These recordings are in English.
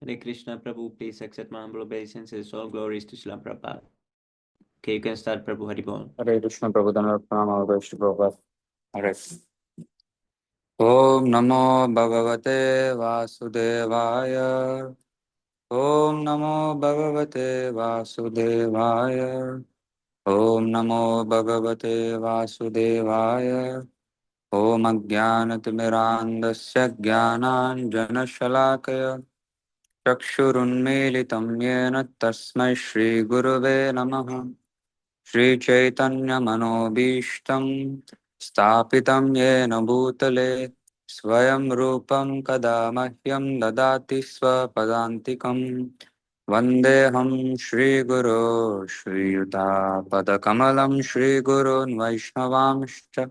Hare Krishna, Prabhu, please accept my humble obeisances. All glories to Srila Prabhupada. Okay, you can start, Prabhu. Hari Bol. Hare Krishna Prabhu Pranam Avashti Prabhupada. Hare. Om Namo Bhagavate Vasudevaya. Om Namo Bhagavate Vasudevaya. Om Namo Bhagavate Vasudevaya. Om Ajnanatimirandasya Jnananjanashalakaya. Chakshurunmilitam Yena Tasmai Shri Guruve Namaha. Shri Chaitanya Manobishtam Stapitam Yena Bhutale Swayam Rupam Kada Mahyam Dadati Swapadantikam Vandeham Shri Guru Shri Yuta Padakamalam Shri Gurun Vaishnavamshcha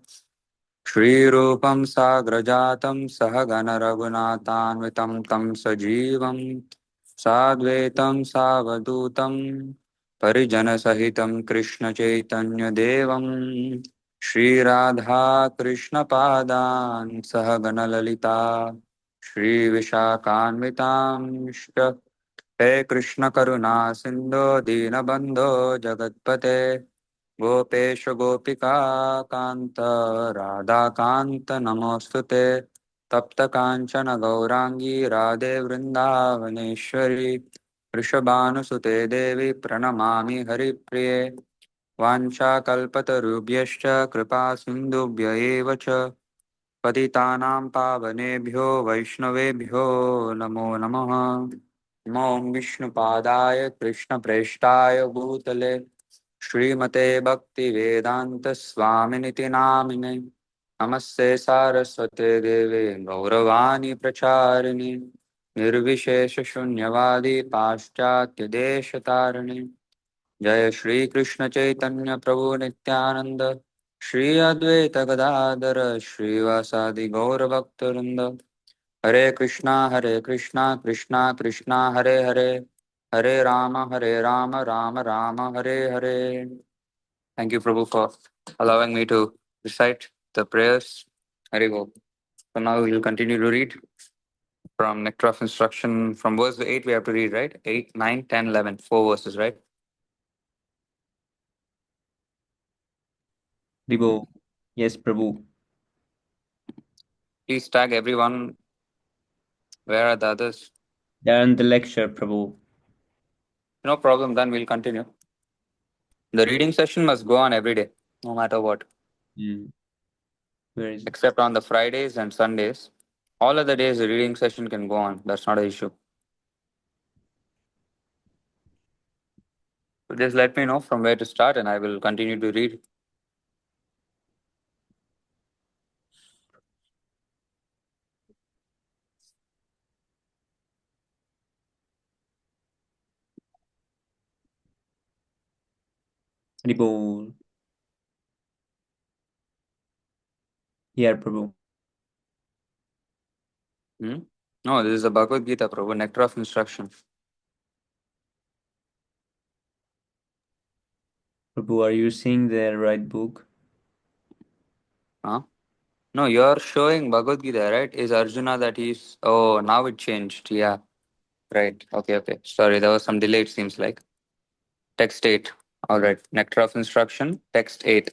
Shri Rupam Sagrajatam Sahagana Raghunathanvitam Tam Sajivam Sadvetam Savadutam Parijana Sahitam Krishna Chaitanya Devam Shri Radha Krishna Padan Sahagana Lalita Shri Vishakhanvitam Shra He Krishna Karuna Sindhu Dinabandho Jagatpate Gopesh गोपिका कांत राधा कांत नमोस्तुते तप्त कांचन गौरांगी राधे वृंदावनेश्वरी वृषभानुसुते देवी प्रणमामि हरिप्रिये वाञ्छाकल्पतरुभ्यश्च कृपा सिन्धुभ्य एव च पतितानां पावनेभ्यो वैष्णवेभ्यो नमो नमः। नमो विष्णुपादाय कृष्णप्रेष्ठाय भूतले श्रीमते भक्तिवेदांत स्वामिनिति नामिने नमस्ते सारस्वते देवे गौरवाणी प्रचारिणे निर्विशेष शून्यवादी पाश्चात्य देश तारिणे जय श्री कृष्ण चैतन्य प्रभु नित्यानंद श्री अद्वैत गदाधर श्रीवासादि गौर भक्तवृंद हरे Krishna Krishna Krishna Hare Hare Hare Ram Ram Ram Hare Hare. Thank you, Prabhu, for allowing me to recite the prayers. Hare Bol. So now we will continue to read from Nectar of Instruction. From verse 8 we have to read, right? 8, 9, 10, 11. 4 verses, right? Hari Bol. Yes, Prabhu. Please tag everyone. Where are the others? They are in the lecture, Prabhu. No problem, then we'll continue. The reading session must go on every day, no matter what. Where is it? Except on the Fridays and Sundays. All other days, the reading session can go on. That's not an issue. So just let me know from where to start and I will continue to read. Hari Bol. Here, Prabhu. No, this is a Bhagavad Gita, Prabhu, Nectar of Instruction. Prabhu, are you seeing the right book? Huh? No, you're showing Bhagavad Gita, right? Is Arjuna that he's... Oh, now it changed. Yeah. Right. Okay. Sorry, there was some delay, it seems like. Text 8. All right. Nectar of Instruction, text 8.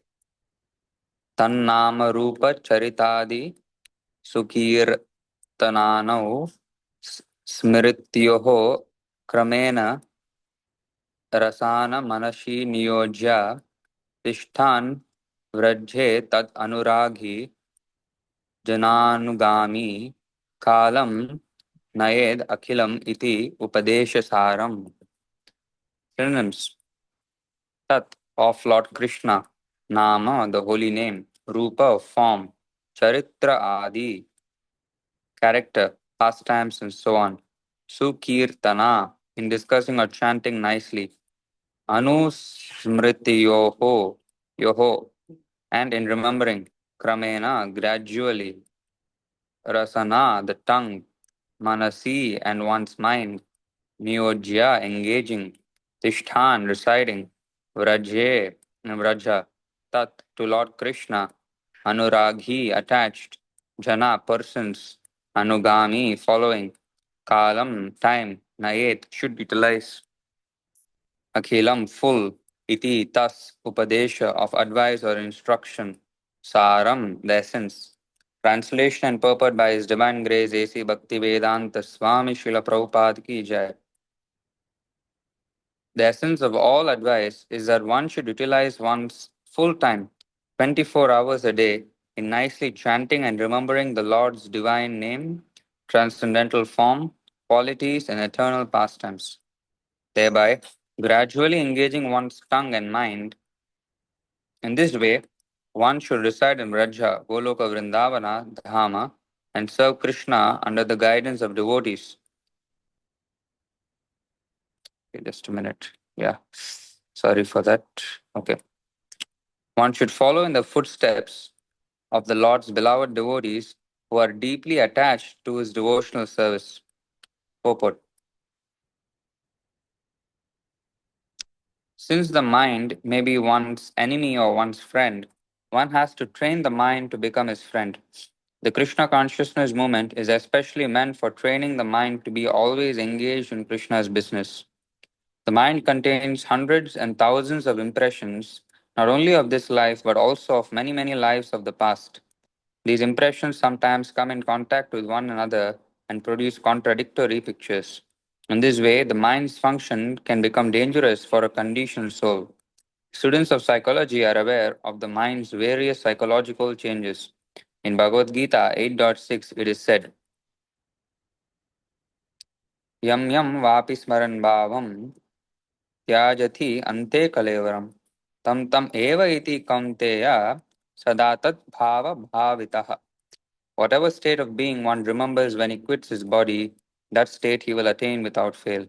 Tannama Rupa Charitadi Sukirtananau Smrityoho Kramena Rasana Manashi Niyojya Tishtan Vrajhe Tat Anuraghi Jananugami Kalam Nayed Akhilam Iti Upadeshasaram. Synonyms: Tat, of Lord Krishna; Nama, the holy name; Rupa, form; Charitra Adi, character, pastimes, and so on; Sukirtana, in discussing or chanting nicely; Anusmritiyoho, yoho, and in remembering; Kramena, gradually; Rasana, the tongue; Manasi, and one's mind; Niyojya, engaging; Tishthan, residing; Vraje, Vraja; Tat, to Lord Krishna; Anuraghi, attached; Jana, persons; Anugami, following; Kalam, time; Nayet should utilize Akhilam full iti thus upadesha of advice or instruction. Saram, the essence. Translation and purport by His Divine Grace A.C. Bhaktivedanta Swami Srila Prabhupada ki jai. The essence of all advice is that one should utilize one's full time, 24 hours a day, in nicely chanting and remembering the Lord's divine name, transcendental form, qualities, and eternal pastimes. Thereby, gradually engaging one's tongue and mind. In this way, one should reside in Vraja, Goloka Vrindavana, Dhama, and serve Krishna under the guidance of devotees. Okay, just a minute. Yeah, sorry for that. Okay. One should follow in the footsteps of the Lord's beloved devotees who are deeply attached to his devotional service. Purport. Since the mind may be one's enemy or one's friend, one has to train the mind to become his friend. The Krishna consciousness movement is especially meant for training the mind to be always engaged in Krishna's business. The mind contains hundreds and thousands of impressions, not only of this life but also of many, many lives of the past. These impressions sometimes come in contact with one another and produce contradictory pictures. In this way, the mind's function can become dangerous for a conditioned soul. Students of psychology are aware of the mind's various psychological changes. In Bhagavad Gita 8.6, it is said, Yam yam vapi smaran bhavam tyajati ante kalevaram tam tam eva iti kaunteya sadatat bhava bhavitaha. Whatever state of being one remembers when he quits his body, that state he will attain without fail.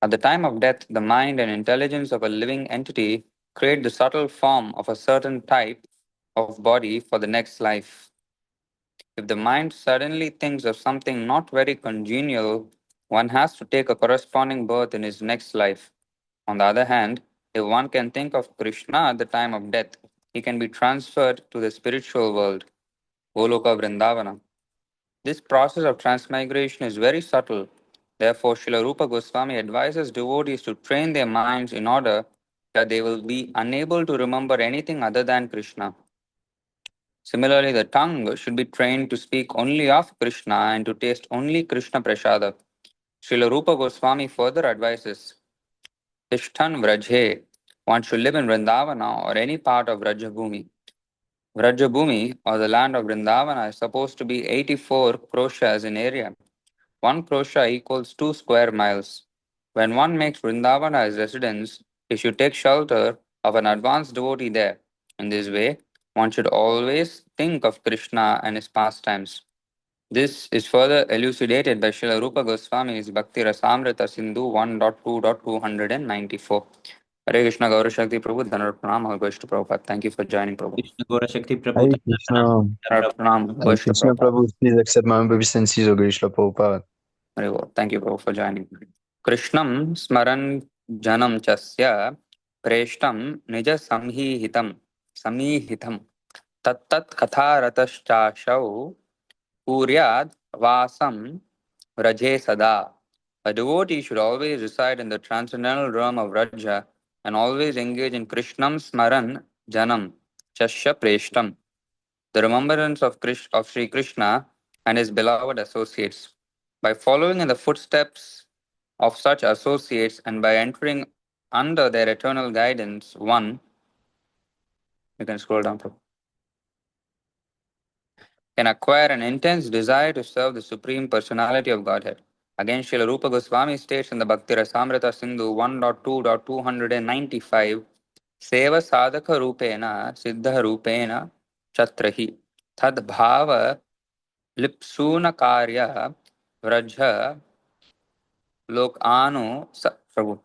At the time of death, the mind and intelligence of a living entity create the subtle form of a certain type of body for the next life. If the mind suddenly thinks of something not very congenial, one has to take a corresponding birth in his next life. On the other hand, if one can think of Krishna at the time of death, he can be transferred to the spiritual world, Goloka Vrindavana. This process of transmigration is very subtle. Therefore, Srila Rupa Goswami advises devotees to train their minds in order that they will be unable to remember anything other than Krishna. Similarly, the tongue should be trained to speak only of Krishna and to taste only Krishna Prasada. Srila Rupa Goswami further advises Tishthan Vrajhe. One should live in Vrindavana or any part of Vrajabhumi. Vrajabhumi, or the land of Vrindavana, is supposed to be 84 kroshas in area. 1 krosha equals 2 square miles. When one makes Vrindavana his residence, he should take shelter of an advanced devotee there. In this way, one should always think of Krishna and his pastimes. This is further elucidated by Srila Rupa Goswami's Bhakti Rasamrita Sindhu 1.2.294. Hare Krishna Gaura Shakti Prabhu, Dhanar Pranam, All Goes to Prabhupada. Thank you for joining, Prabhu. Krishna Gora Shakti Prabhu, Hare Tanda Pranam. Krishna. Dhanar Pranam, Hare Goes to Krishna Prabhupada. Prabhu, please accept my obeisances, O Grishla Prabhupada. Very well. Thank you, Prabhu, for joining. Krishnam smaran janam chasya preshtam nija samhihitam tattat katharatashchashau kuryad vasam raje sada. A devotee should always reside in the transcendental realm of Raja and always engage in Krishnam smaran janam chasya preshtam, the remembrance of Sri Krishna and his beloved associates. By following in the footsteps of such associates and by entering under their eternal guidance, one, you can scroll down, can acquire an intense desire to serve the Supreme Personality of Godhead. Again, Srila Rupa Goswami states in the Bhakti Rasamrita Sindhu 1.2.295, Seva sadhaka rupena siddha rupena chatrahi tad bhava lipsuna karya vrajha lokanu Prabhu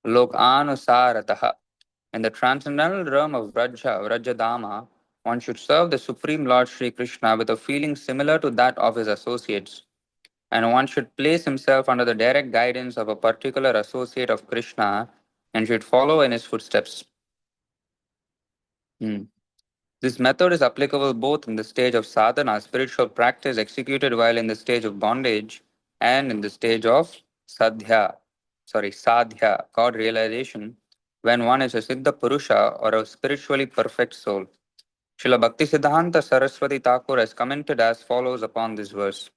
lokanusarataha. In the transcendental realm of Vrajadama, one should serve the Supreme Lord Sri Krishna with a feeling similar to that of his associates, and one should place himself under the direct guidance of a particular associate of Krishna and should follow in his footsteps. Hmm. This method is applicable both in the stage of sadhana, spiritual practice executed while in the stage of bondage, and in the stage of sadhya, God realization, when one is a Siddha Purusha or a spiritually perfect soul. Srila Bhaktisiddhanta Saraswati Thakur has commented as follows upon this verse.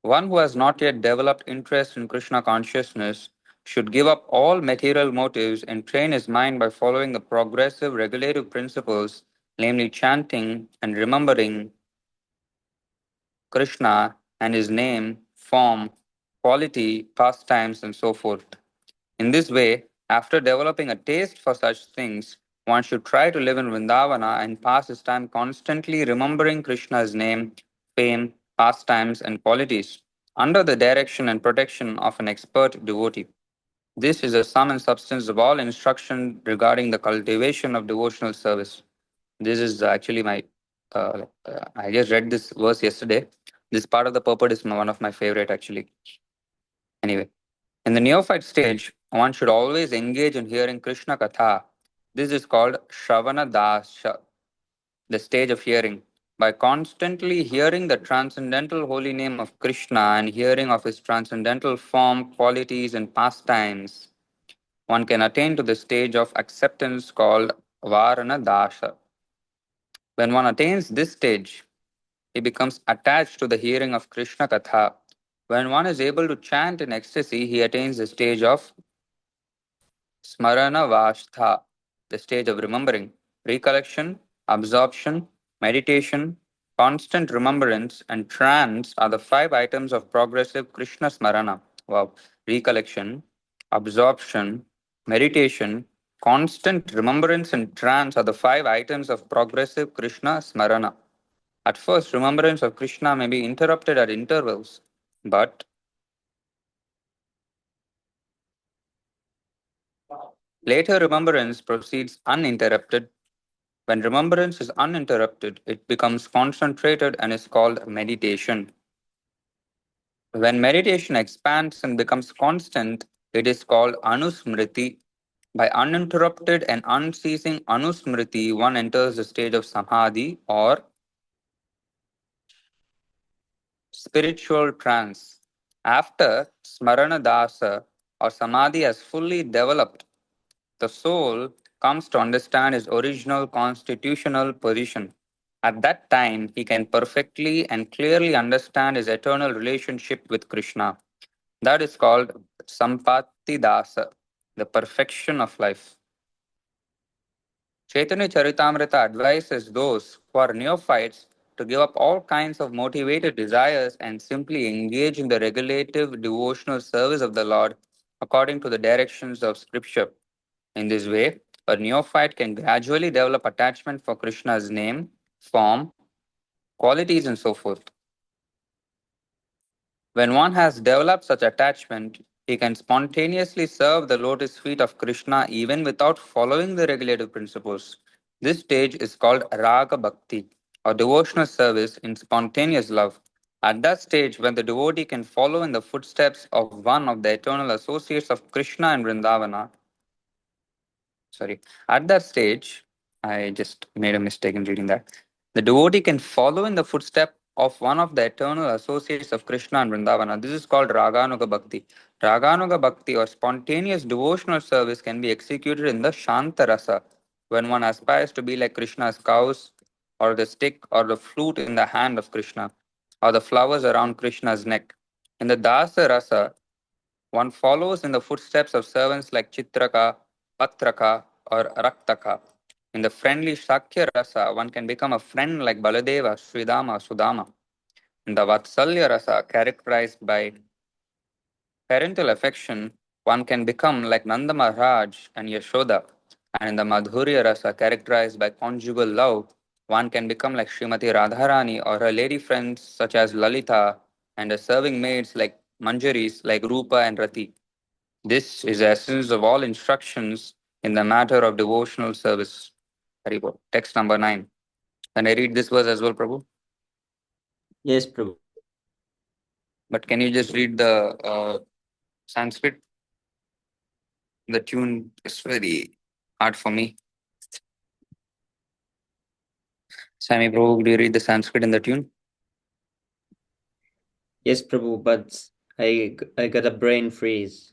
One who has not yet developed interest in Krishna consciousness should give up all material motives and train his mind by following the progressive regulative principles, namely chanting and remembering Krishna and his name, form, quality, pastimes, and so forth. In this way, after developing a taste for such things, one should try to live in Vrindavana and pass his time constantly remembering Krishna's name, fame, pastimes, and qualities under the direction and protection of an expert devotee. This is the sum and substance of all instruction regarding the cultivation of devotional service. This is actually I just read this verse yesterday. This part of the purport is one of my favorite actually. Anyway. In the neophyte stage, one should always engage in hearing Krishna Katha. This is called Shravana Dasha, the stage of hearing. By constantly hearing the transcendental holy name of Krishna and hearing of his transcendental form, qualities, and pastimes, one can attain to the stage of acceptance called Varana Dasha. When one attains this stage, he becomes attached to the hearing of Krishna Katha. When one is able to chant in ecstasy, he attains the stage of Smarana Vashtha, the stage of remembering, recollection, absorption, meditation, constant remembrance, and trance are the five items of progressive Krishna Smarana. Wow. Recollection, absorption, meditation, constant remembrance, and trance are the five items of progressive Krishna Smarana. At first, remembrance of Krishna may be interrupted at intervals, but later remembrance proceeds uninterrupted. When remembrance is uninterrupted, it becomes concentrated and is called meditation. When meditation expands and becomes constant, it is called anusmriti. By uninterrupted and unceasing anusmriti, one enters the stage of samadhi or spiritual trance. After smarana dasa or samadhi has fully developed, the soul comes to understand his original constitutional position. At that time, he can perfectly and clearly understand his eternal relationship with Krishna. That is called Sampatti Dasa, the perfection of life. Chaitanya Charitamrita advises those who are neophytes to give up all kinds of motivated desires and simply engage in the regulative devotional service of the Lord according to the directions of Scripture. In this way, a neophyte can gradually develop attachment for Krishna's name, form, qualities, and so forth. When one has developed such attachment, he can spontaneously serve the lotus feet of Krishna even without following the regulative principles. This stage is called Raga Bhakti, or devotional service in spontaneous love. At that stage, when the devotee can follow in the footsteps of one of the eternal associates of Krishna and Vrindavana, sorry, at that stage, I just made a mistake in reading that. The devotee can follow in the footstep of one of the eternal associates of Krishna and Vrindavana. This is called Raganuga Bhakti. Raganuga Bhakti or spontaneous devotional service can be executed in the Shanta Rasa when one aspires to be like Krishna's cows or the stick or the flute in the hand of Krishna or the flowers around Krishna's neck. In the Dasa Rasa, one follows in the footsteps of servants like Chitraka, Patraka, or Raktaka. In the friendly Shakya Rasa, one can become a friend like Baladeva, Sridama, Sudama. In the Vatsalya Rasa, characterized by parental affection, one can become like Nanda Maharaj and Yashoda. And in the Madhurya Rasa, characterized by conjugal love, one can become like Srimati Radharani or her lady friends such as Lalita and her serving maids like Manjaris like Rupa and Rati. This is the essence of all instructions in the matter of devotional service. Very good. Text number 9. Can I read this verse as well, Prabhu? Yes, Prabhu. But can you just read the Sanskrit? The tune is very hard for me. Swami Prabhu, do you read the Sanskrit in the tune? Yes, Prabhu, but I got a brain freeze.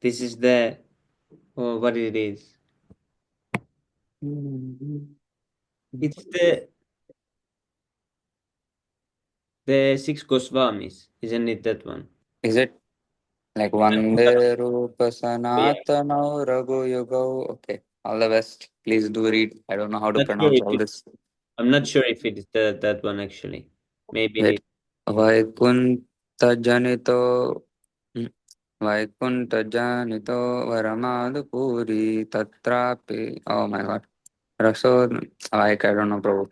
This is the what it is. It's the six Goswamis, isn't it that one? Is it like Vande Rupa Sanatana Raghu Yugo? Okay, all the best. Please do read. I don't know how to Not sure pronounce if all this. I'm not sure if it is that one actually. Maybe it is. Wait. Vaikunta Janito Vaikunta Janito Varamadupuri Tatrapi. Oh my god. Rasod. Like, I don't know, bro.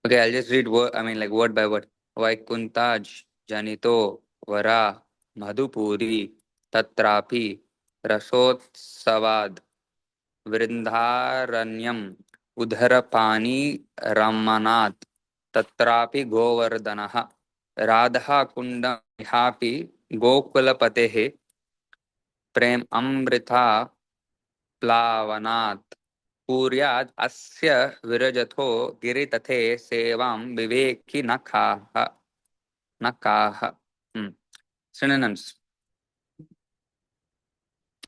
Okay, I'll just read word, like word by word. Vaikuntaj Janito Vara Madhupuri Tatrapi Rasotsavad Vrindaranyam Udharapani Ramanat Tatrapi Govardhanaha Radha Kundam Hapi Gokulapatehe Prem Amrita Plavanat Puryad Asya Virajatho Giritathe Sevam Viveki Nakaha. Synonyms.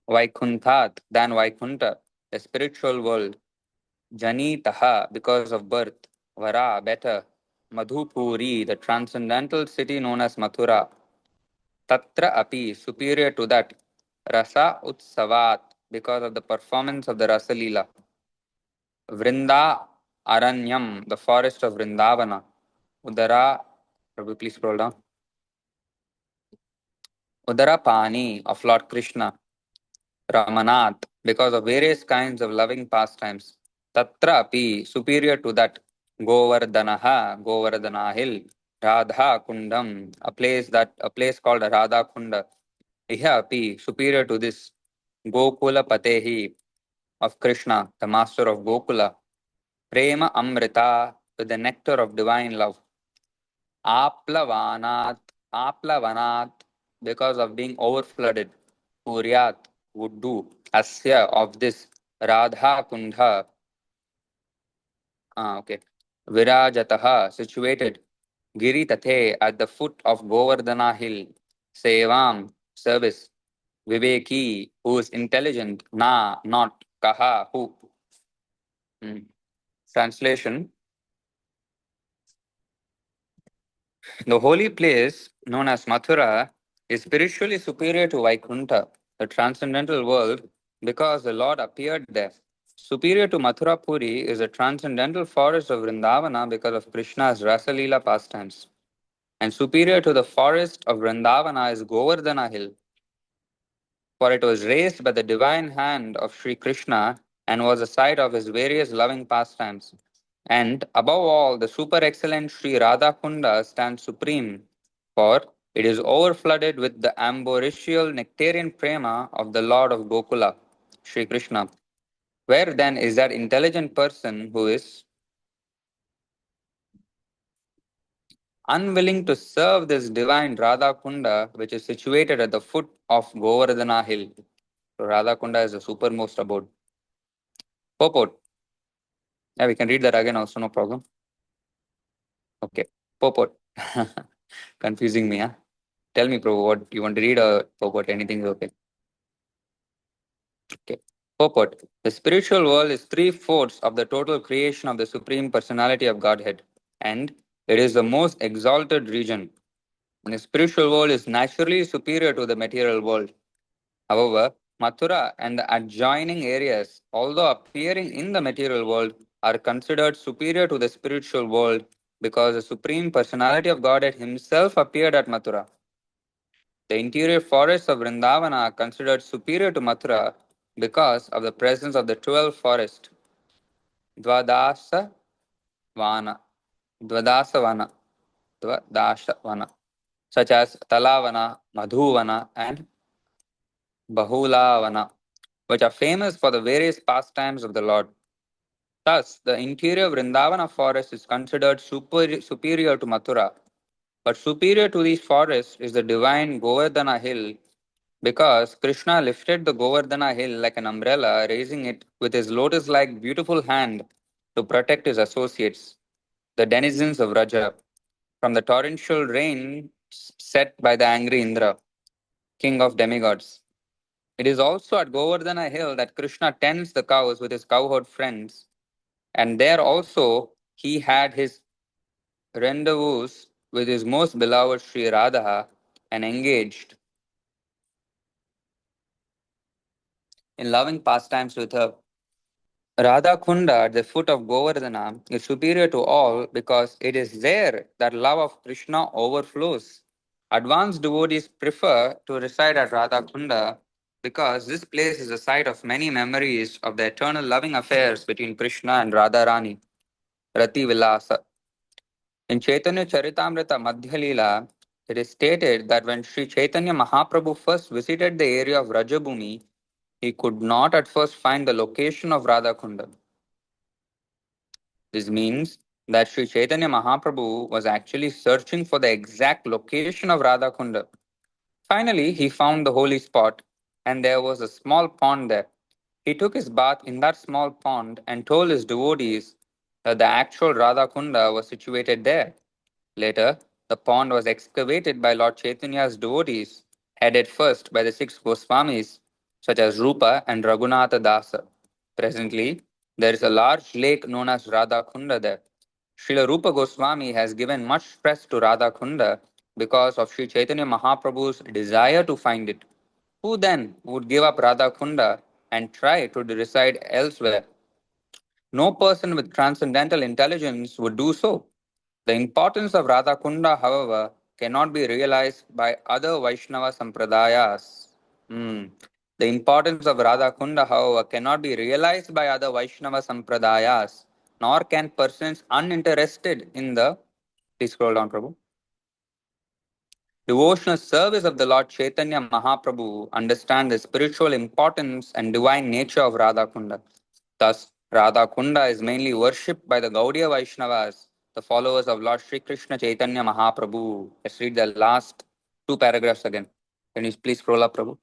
Vaikunthat, than Vaikunta, the spiritual world. Janitaha, because of birth. Vara, better. Madhupuri, the transcendental city known as Mathura. Tatra api, superior to that. Rasa utsavat, because of the performance of the Rasa Leela. Vrinda Aranyam, the forest of Vrindavana. Udara, Prabhu, please scroll down. Udara Pani of Lord Krishna. Ramanat, because of various kinds of loving pastimes. Tatra api, superior to that. Govardhanaha, Govardhana hill. Radha Kundam, a place called Radha Kunda. Iha api, superior to this. Gokula Patehi of Krishna, the master of Gokula. Prema Amrita, with the nectar of divine love. Aplavanat, Aplavanat, because of being overflooded. Puryat, would do. Asya, of this. Radha Kundha, okay. Virajataha, situated. Giri Tathe, at the foot of Govardhana hill. Sevam, service. Viveki, who is intelligent. Na, not. Kaha, who. Hmm. Translation. The holy place, known as Mathura, is spiritually superior to Vaikunta, the transcendental world, because the Lord appeared there. Superior to Mathura Puri is the transcendental forest of Vrindavana because of Krishna's Rasalila pastimes. And superior to the forest of Vrindavana is Govardhana hill, for it was raised by the divine hand of Sri Krishna and was the site of his various loving pastimes. And above all, the super excellent Sri Radhakunda stands supreme, for it is overflooded with the ambrosial nectarian prema of the Lord of Gokula, Sri Krishna. Where then is that intelligent person who is unwilling to serve this divine Radhakunda, which is situated at the foot of Govardhana hill? So Radhakunda is the supermost abode. Purport. Yeah, we can read that again also, no problem. Okay. Purport. Confusing me, huh? Tell me, Prabhu, what you want to read or purport? Anything is okay. Okay. Purport. The spiritual world is 3/4 of the total creation of the Supreme Personality of Godhead, and it is the most exalted region. And the spiritual world is naturally superior to the material world. However, Mathura and the adjoining areas, although appearing in the material world, are considered superior to the spiritual world because the Supreme Personality of Godhead Himself appeared at Mathura. The interior forests of Vrindavana are considered superior to Mathura because of the presence of the 12 forest, Dvadasa Vana, Dvadasavana, Dvadasavana, such as Talavana, Madhuvana, and Bahulavana, which are famous for the various pastimes of the Lord. Thus, the interior Vrindavana forest is considered superior to Mathura. But superior to these forests is the divine Govardhana hill because Krishna lifted the Govardhana hill like an umbrella, raising it with his lotus like beautiful hand to protect his associates, the denizens of Raja, from the torrential rain set by the angry Indra, king of demigods. It is also at Govardhana hill that Krishna tends the cows with his cowherd friends, and there also he had his rendezvous with his most beloved Sri Radha and engaged in loving pastimes with her. Radha Kunda at the foot of Govardhana is superior to all because it is there that love of Krishna overflows. Advanced devotees prefer to reside at Radha Kunda because this place is the site of many memories of the eternal loving affairs between Krishna and Radharani, Rati Vilasa. In Chaitanya Charitamrita Madhya Leela, it is stated that when Sri Chaitanya Mahaprabhu first visited the area of Rajabhumi, he could not at first find the location of Radha Kunda. This means that Sri Chaitanya Mahaprabhu was actually searching for the exact location of Radha Kunda. Finally, he found the holy spot, and there was a small pond there. He took his bath in that small pond and told his devotees that the actual Radha Kunda was situated there. Later, the pond was excavated by Lord Chaitanya's devotees, headed first by the six Goswamis, such as Rupa and Raghunatha Dasa. Presently, there is a large lake known as Radha Kunda there. Srila Rupa Goswami has given much stress to Radha Kunda because of Sri Chaitanya Mahaprabhu's desire to find it. Who then would give up Radha Kunda and try to reside elsewhere? No person with transcendental intelligence would do so. The importance of Radha Kunda, however, cannot be realized by other Vaishnava Sampradayas. The importance of Radha Kunda, however, cannot be realized by other Vaishnava Sampradayas, nor can persons uninterested in the. Please scroll down, Prabhu. Devotional service of the Lord Chaitanya Mahaprabhu understand the spiritual importance and divine nature of Radha Kunda. Thus, Radha Kunda is mainly worshipped by the Gaudiya Vaishnavas, the followers of Lord Sri Krishna Chaitanya Mahaprabhu. Let's read the last two paragraphs again. Can you please scroll up, Prabhu?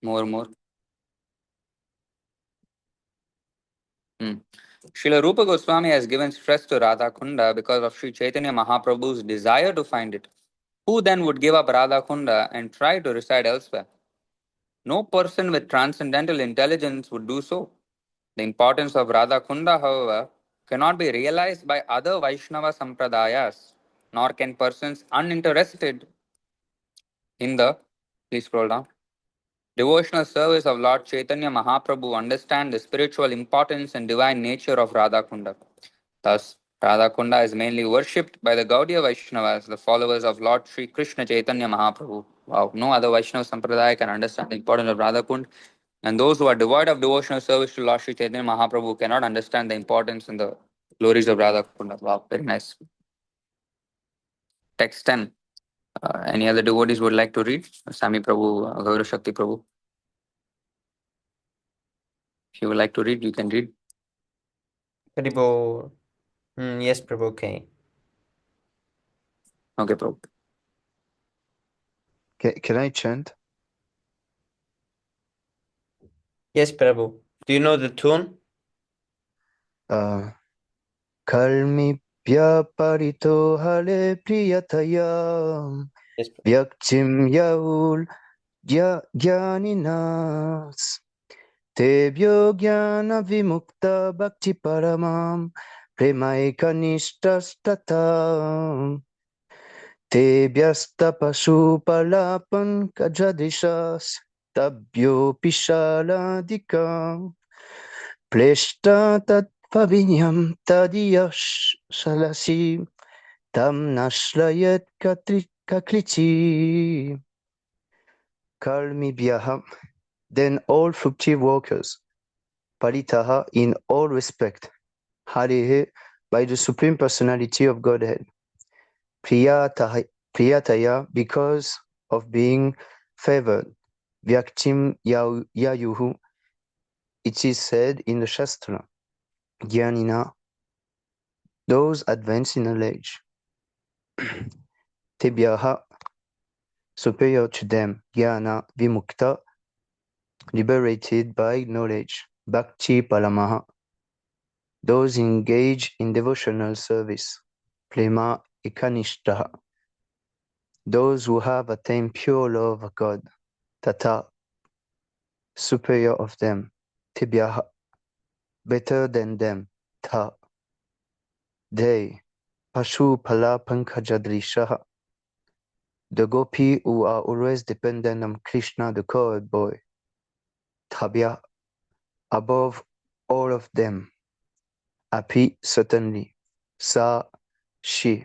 More. Srila Rupa Goswami has given stress to Radha Kunda because of Sri Chaitanya Mahaprabhu's desire to find it. Who then would give up Radha Kunda and try to reside elsewhere? No person with transcendental intelligence would do so. The importance of Radha Kunda, however, cannot be realized by other Vaishnava Sampradayas, nor can persons uninterested in the. Please scroll down. Devotional service of Lord Chaitanya Mahaprabhu understand the spiritual importance and divine nature of Radha Kunda. Thus, Radha Kunda is mainly worshipped by the Gaudiya Vaishnavas, the followers of Lord Sri Krishna Chaitanya Mahaprabhu. Wow, no other Vaishnava Sampradaya can understand the importance of Radha Kund, and those who are devoid of devotional service to Lord Sri Chaitanya Mahaprabhu cannot understand the importance and the glories of Radha Kunda. Wow, very nice. Text 10. Any other devotees would like to read? Sami Prabhu, Gaura Shakti Prabhu. If you would like to read, you can read. Prabhu. Yes, Prabhu, okay. Okay, Prabhu. Can I chant? Yes, Prabhu. Do you know the tune? Kalmipya parito hale priyataya Yes, Prabhu. vyakchim yaul jnaninas tebhyo jnana vimukta bhakti paramam premaikanishtastata tebhyasta pasupalapan kajadishas tabhyo pishaladikam pleshta tat pavinyam tadiyash salasi tam nashlayet kaklichi kalmibhyaham. Then all fructive workers, paritaha in all respect, harihe by the Supreme Personality of Godhead, priyataya because of being favored, vyaktim yayuhu, it is said in the Shastra, Jnanina, those advanced in knowledge. Tebhyaha, Superior to them, jnana vimukta, liberated by knowledge, bhakti palamaha. Those engaged in devotional service, prema ekanishtaha. Those who have attained pure love of God, tata, superior of them, tibyaha, better than them, ta. They, pashu pala pankajadrishaha. The gopi who are always dependent on Krishna, the cowherd boy, tabya, above all of them, api, certainly, sa, she,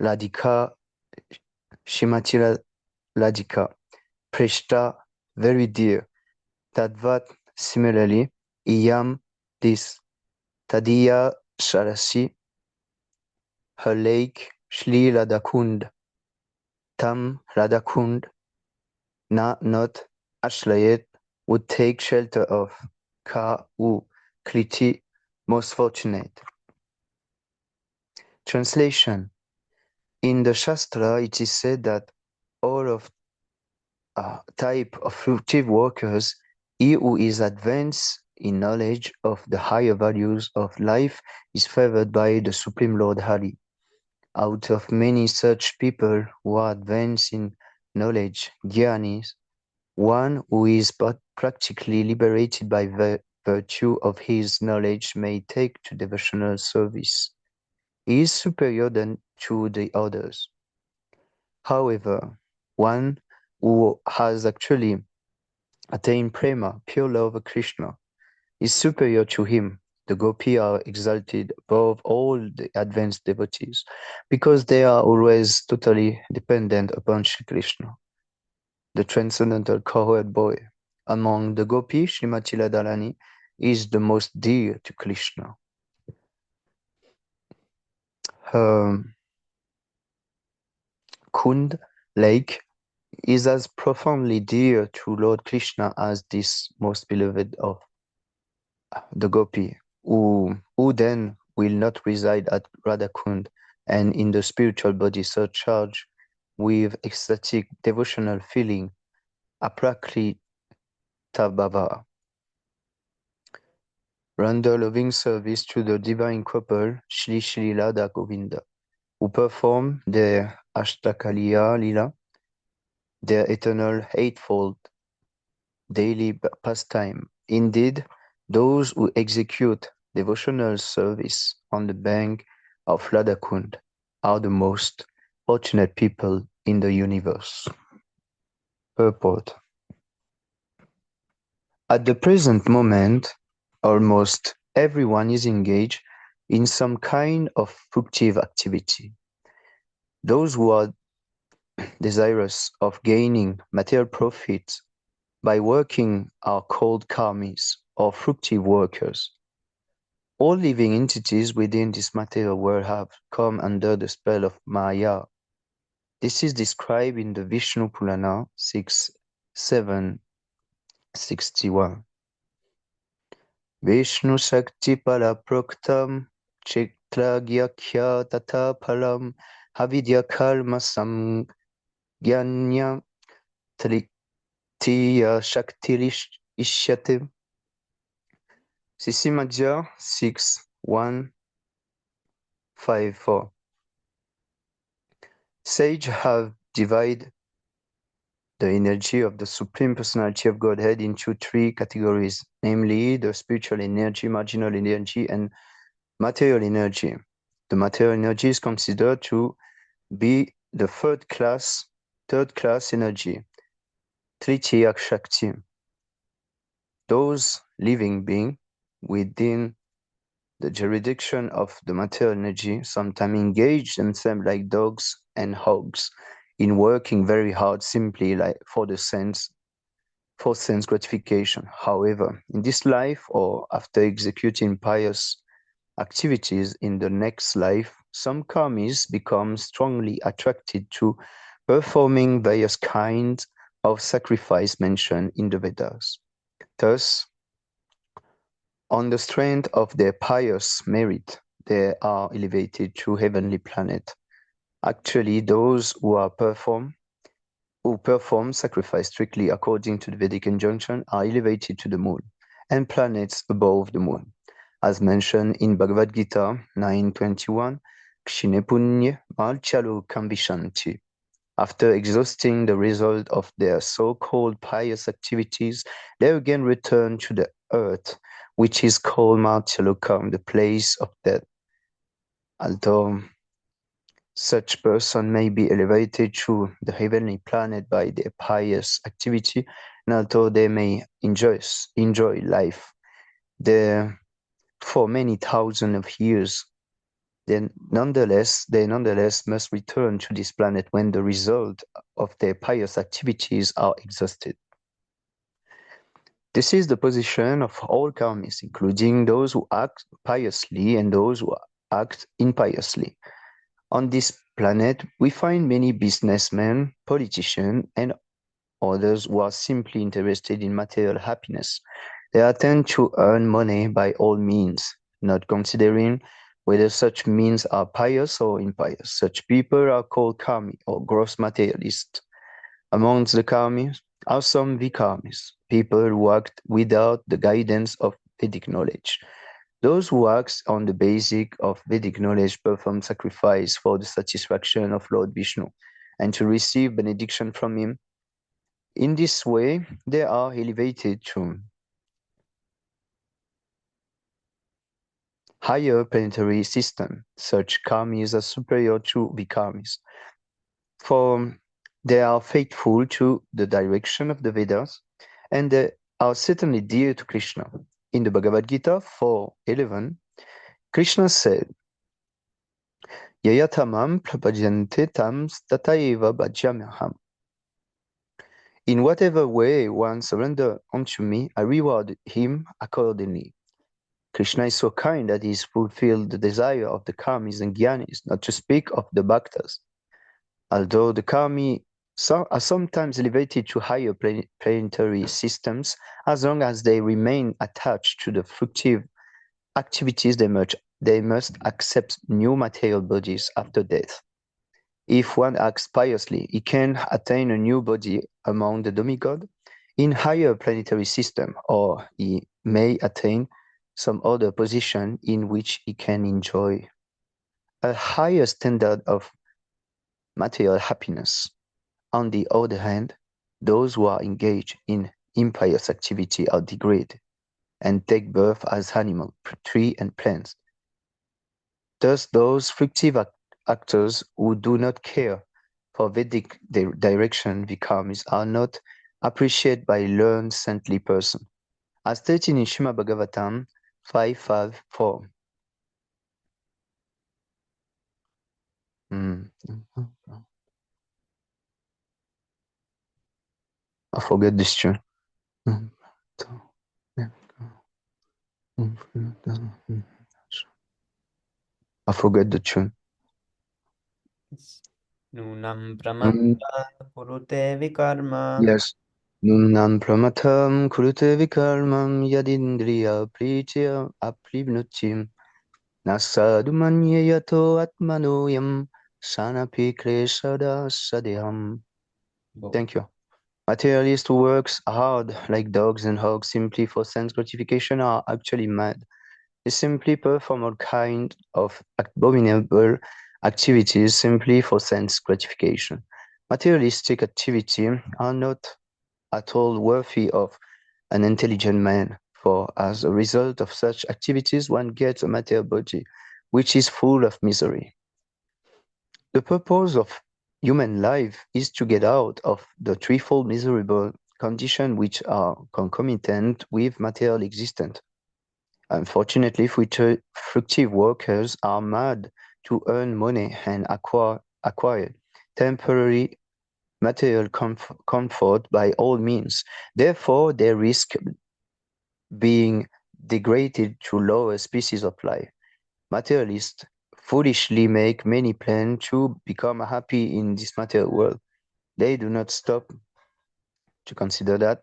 ladika, Shimati Ladika, Preshta, very dear, Tadvat, similarly, Iyam, this, Tadiya Sharasi, her lake, Shli Radakund, Tam Radakund, not, Ashlayet, would take shelter of, Ka, U, Kriti, most fortunate. Translation. In the Shastra, it is said that all of type of fruitive workers, he who is advanced in knowledge of the higher values of life is favored by the Supreme Lord Hari. Out of many such people who are advanced in knowledge, Gyanis, one who is but practically liberated by virtue of his knowledge may take to devotional service. He is superior than to the others. However, one who has actually attained prema, pure love of Krishna, is superior to him. The gopi are exalted above all the advanced devotees because they are always totally dependent upon Shri Krishna, the transcendental cowherd boy. Among the gopi, Srimati Radharani is the most dear to Krishna. Her Kund lake is as profoundly dear to Lord Krishna as this most beloved of the gopi, who then will not reside at Radhakund and in the spiritual body surcharged with ecstatic devotional feeling, aprakrita bhava. Render loving service to the divine couple Shri Shri Radha Govinda, who perform their Ashtakaliya Lila, their eternal eightfold daily pastime. Indeed, those who execute devotional service on the bank of Radhakund are the most fortunate people in the universe. Purport. At the present moment, almost everyone is engaged in some kind of fructive activity. Those who are desirous of gaining material profit by working are called karmis, or fructive workers. All living entities within this material world have come under the spell of Maya. This is described in the Vishnu Purana 6.7.61. Vishnu Shakti Pala Proktam Chiklagyakya Tata Palam Havidya Karma Samgyanya Tritiya Shaktirish Ishyate. Sisimadhya 6.1.5.4. Sages have divided the energy of the Supreme Personality of Godhead into three categories, namely the spiritual energy, marginal energy, and material energy. The material energy is considered to be the third class energy, Tritiya Shakti. Those living beings within the jurisdiction of the material energy sometimes engage themselves like dogs and hogs in working very hard simply like for sense gratification. However, in this life or after executing pious activities in the next life, some karmis become strongly attracted to performing various kinds of sacrifice mentioned in the Vedas. Thus, on the strength of their pious merit, they are elevated to heavenly planet. Actually, those who are perform who perform sacrifice strictly according to the Vedic injunction are elevated to the moon, and planets above the moon. As mentioned in Bhagavad Gita 9.21, Kshine Punye Malchalo Kambishanti. After exhausting the result of their so-called pious activities, they again return to the earth, which is called Martyalokam, the place of death. Although such person may be elevated to the heavenly planet by their pious activity, and although they may enjoy life there for many thousands of years, they nonetheless must return to this planet when the result of their pious activities are exhausted. This is the position of all karmis, including those who act piously and those who act impiously. On this planet, we find many businessmen, politicians, and others who are simply interested in material happiness. They attempt to earn money by all means, not considering whether such means are pious or impious. Such people are called karmi or gross materialists. Amongst the karmis are some vikarmis, people who act without the guidance of Vedic knowledge. Those who act on the basis of Vedic knowledge perform sacrifice for the satisfaction of Lord Vishnu and to receive benediction from him. In this way, they are elevated to higher planetary system. Such karmis are superior to vikarmis, for they are faithful to the direction of the Vedas, and they are certainly dear to Krishna. In the Bhagavad Gita 4.11, Krishna said, Yayatamam prabhajante tam tataiva bhajyamaham. In whatever way one surrenders unto me, I reward him accordingly. Krishna is so kind that he has fulfilled the desire of the karmis and jnanis, not to speak of the bhaktas. Although the karmis are sometimes elevated to higher planetary systems, as long as they remain attached to the fructive activities, they must accept new material bodies after death. If one acts piously, he can attain a new body among the demigod in higher planetary system, or he may attain some other position in which he can enjoy a higher standard of material happiness. On the other hand, those who are engaged in impious activity are degraded and take birth as animals, trees, and plants. Thus, those fructive actors who do not care for Vedic direction vikarmis are not appreciated by learned saintly person, as stated in Srimad Bhagavatam 5.5.4. I forget this tune. I forget the tune. Nunam pramatra kurute vikarma. Yes. Nunam pramatham kurute vikarmam yadindriya pritya aplibnutim nasadu manye yato atmanoyam sanapi klesada sadeham. Thank you. Materialists who works hard like dogs and hogs simply for sense gratification are actually mad. They simply perform all kinds of abominable activities simply for sense gratification. Materialistic activity are not at all worthy of an intelligent man, for as a result of such activities one gets a material body, which is full of misery. The purpose of human life is to get out of the threefold miserable conditions which are concomitant with material existence. Unfortunately, fructive workers are mad to earn money and acquire temporary material comfort by all means. Therefore, they risk being degraded to lower species of life. Materialists foolishly make many plans to become happy in this material world. They do not stop to consider that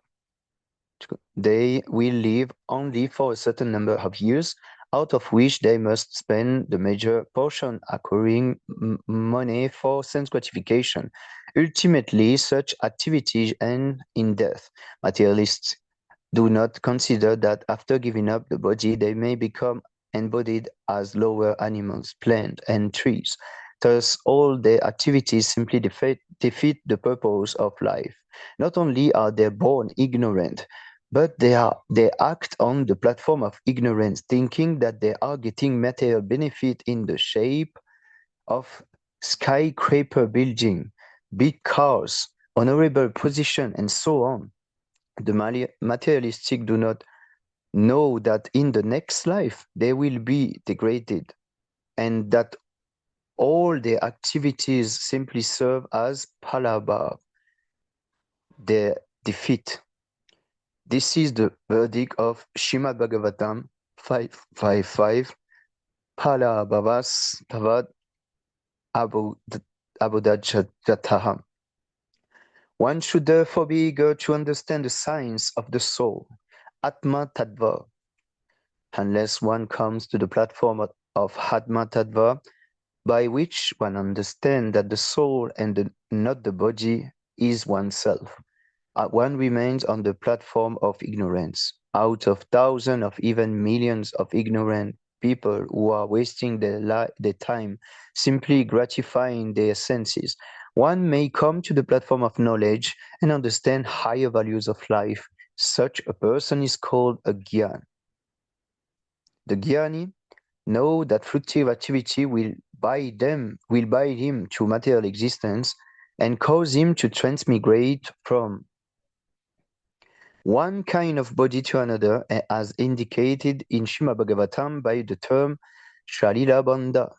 they will live only for a certain number of years, out of which they must spend the major portion acquiring money for sense gratification, Ultimately, such activities end in death. Materialists do not consider that after giving up the body, they may become embodied as lower animals, plants, and trees. Thus, all their activities simply defeat the purpose of life. Not only are they born ignorant, but they act on the platform of ignorance, thinking that they are getting material benefit in the shape of skyscraper building, big cars, honorable position, and so on. The materialistic do not know that in the next life they will be degraded and that all their activities simply serve as palaba, their defeat. This is the verdict of Srimad Bhagavatam 555, Palabhavas Tavad Abodhajataha. One should therefore be eager to understand the science of the soul, Atma Tattva. Unless one comes to the platform of Atma Tattva, by which one understands that the soul and not the body is oneself, one remains on the platform of ignorance. Out of thousands of even millions of ignorant people who are wasting their time simply gratifying their senses, one may come to the platform of knowledge and understand higher values of life. Such a person is called a Gyan. The Gyani know that fruitive activity will bind him to material existence and cause him to transmigrate from one kind of body to another, as indicated in Srimad Bhagavatam by the term Sharira Bandha,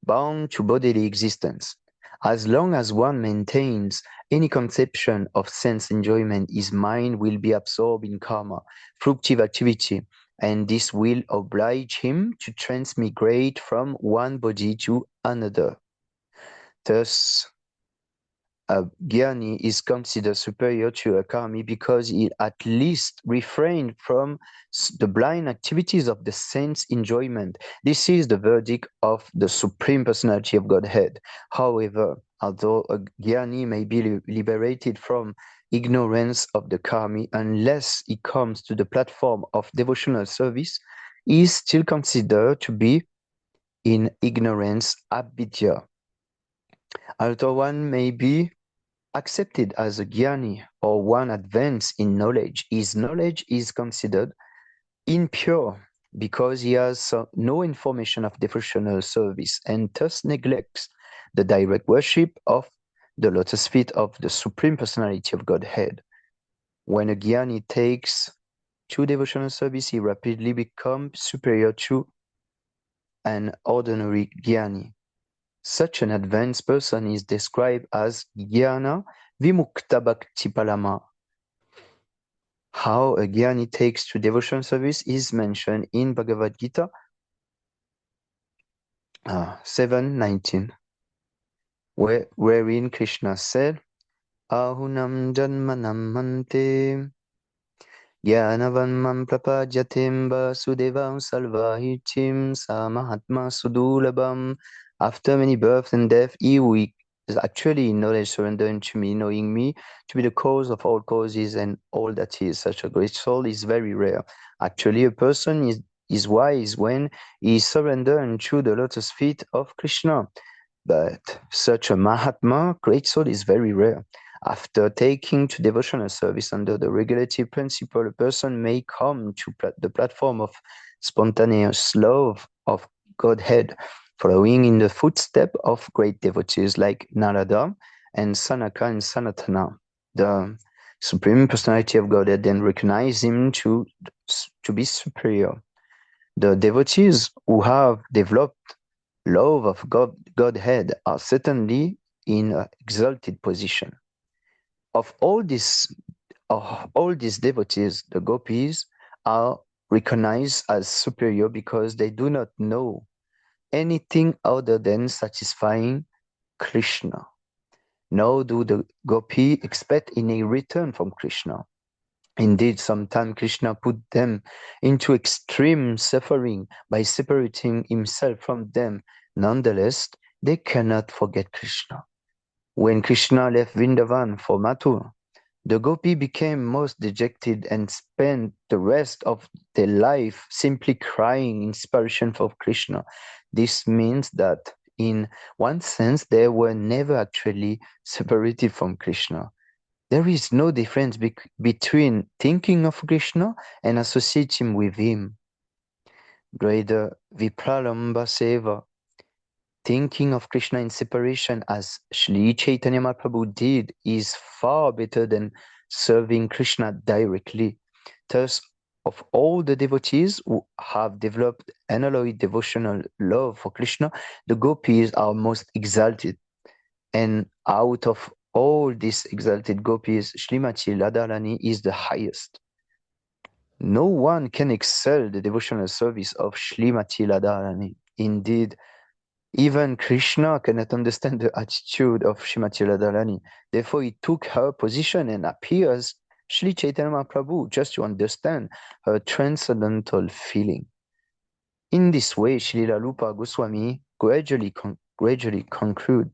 bound to bodily existence. As long as one maintains any conception of sense enjoyment, his mind will be absorbed in karma, fruitive activity, and this will oblige him to transmigrate from one body to another. Thus, a Gyani is considered superior to a Karmi because he at least refrained from the blind activities of the sense enjoyment. This is the verdict of the Supreme Personality of Godhead. However, although a Gyani may be liberated from ignorance of the Karmi, unless he comes to the platform of devotional service, he is still considered to be in ignorance, avidya. Although one may be accepted as a Gyani or one advanced in knowledge, his knowledge is considered impure because he has no information of devotional service and thus neglects the direct worship of the lotus feet of the Supreme Personality of Godhead. When a Gyani takes to devotional service, he rapidly becomes superior to an ordinary Gyani. Such an advanced person is described as Jnana Vimukta Bhakti Palama. How a Gyani takes to devotion service is mentioned in Bhagavad Gita 7:19, wherein Krishna said, Ahunam Janmanam Mante Gyanavan Mam Prapajatim Vasudevam Salvahichim Samahatma Sudulabam. After many births and deaths, he who is actually in knowledge surrendering to me, knowing me to be the cause of all causes and all that is. Such a great soul is very rare. Actually, a person is wise when he surrenders to the lotus feet of Krishna. But such a Mahatma, great soul, is very rare. After taking to devotional service under the regulative principle, a person may come to the platform of spontaneous love of Godhead, following in the footsteps of great devotees like Narada and Sanaka and Sanatana. The Supreme Personality of Godhead then recognizes him to be superior. The devotees who have developed love of Godhead are certainly in an exalted position. Of all these devotees, the gopis are recognized as superior because they do not know anything other than satisfying Krishna. Nor do the gopi expect any return from Krishna. Indeed, sometimes Krishna put them into extreme suffering by separating himself from them. Nonetheless, they cannot forget Krishna. When Krishna left Vrindavan for Mathura, the gopi became most dejected and spent the rest of their life simply crying inspiration for Krishna. This means that, in one sense, they were never actually separated from Krishna. There is no difference between thinking of Krishna and associating with him. Greater Vipralamba Seva, thinking of Krishna in separation as Sri Chaitanya Mahaprabhu did, is far better than serving Krishna directly. Thus, of all the devotees who have developed unalloyed devotional love for Krishna, the gopis are most exalted. And out of all these exalted gopis, Srimati Radharani is the highest. No one can excel the devotional service of Srimati Radharani. Indeed, even Krishna cannot understand the attitude of Srimati Radharani. Therefore, he took her position and appears Sri Chaitanya Mahaprabhu just to understand her transcendental feeling. In this way, Sri Rupa Goswami gradually conclude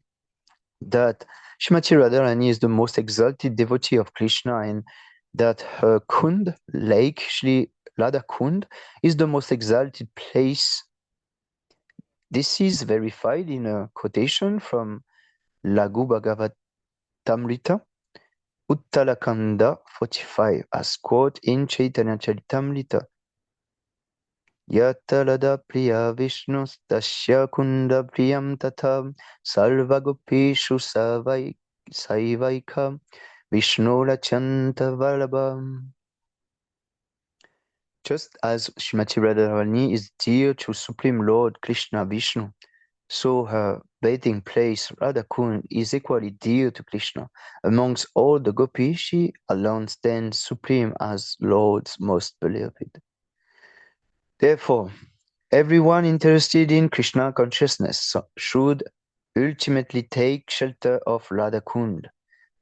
that Srimati Radharani is the most exalted devotee of Krishna and that her Kund, lake Sri Radha Kund, is the most exalted place. This is verified in a quotation from Laghu Bhagavatamrita, Uttalakanda 45, as quote in Chaitanya Charitamrita. Yatalada priya Vishnu tasya kunda priyam tatham sarvagopeshu saivaikam Vishnu Rachanta Vallabham. Just as Srimati Radharani is dear to Supreme Lord Krishna Vishnu, so her bathing place Radhakund is equally dear to Krishna. Amongst all the gopis, she alone stands supreme as Lord's most beloved. Therefore, everyone interested in Krishna consciousness should ultimately take shelter of Radhakund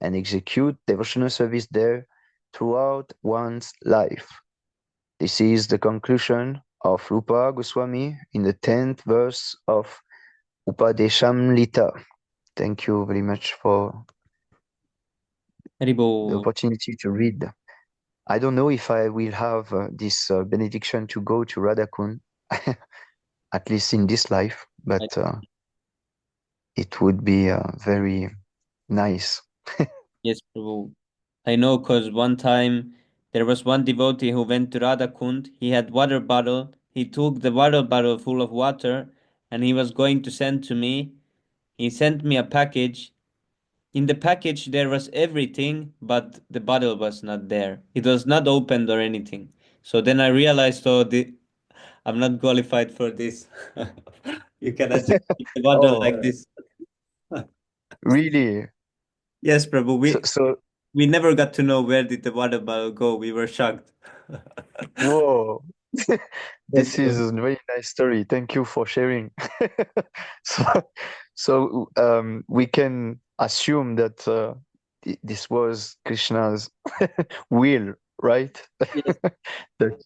and execute devotional service there throughout one's life. This is the conclusion of Rupa Goswami in the 10th verse of Upadeshamlita. Thank you very much for the Haribo. opportunity to read. I don't know if I will have this benediction to go to Radhakund, at least in this life, but it would be very nice. Yes, Prabhu. I know, because one time there was one devotee who went to Radha Kund. He had water bottle. He took the water bottle full of water and he was going to send to me. He sent me a package. In the package there was everything, but the bottle was not there. It was not opened or anything. So then I realized, I'm not qualified for this. You cannot just keep the bottle like Oh, this. really? Yes, Prabhu. So, We never got to know where did the water bottle go. We were shocked. whoa. Yes, This is Prabhu. a very nice story. Thank you for sharing. So, we can assume that this was Krishna's will, right? Yes, That-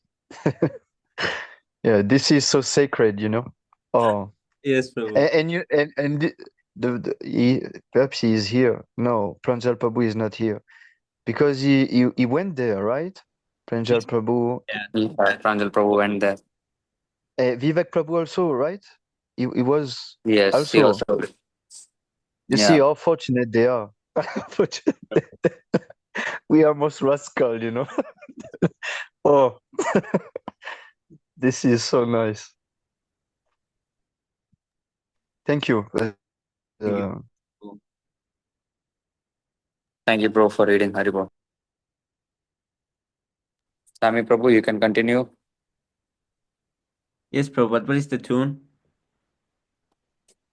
yeah, this is so sacred, you know. Oh, yes, Prabhu. and you and perhaps he is here. No, Pranjal Prabhu is not here because he went there, right? Pranjal Yes, Prabhu, yeah. Pranjal Prabhu went there. Vivek Prabhu also, right? He was Yes, he also. also. You see Yeah. how fortunate they are. Fortunate. We are most rascal, you know. Oh, this is so nice. Thank you. Thank you, Uh, Prabhu. Thank you, bro, for reading Haribo. Sami Prabhu, you can continue. Yes, Prabhu. What is the tune?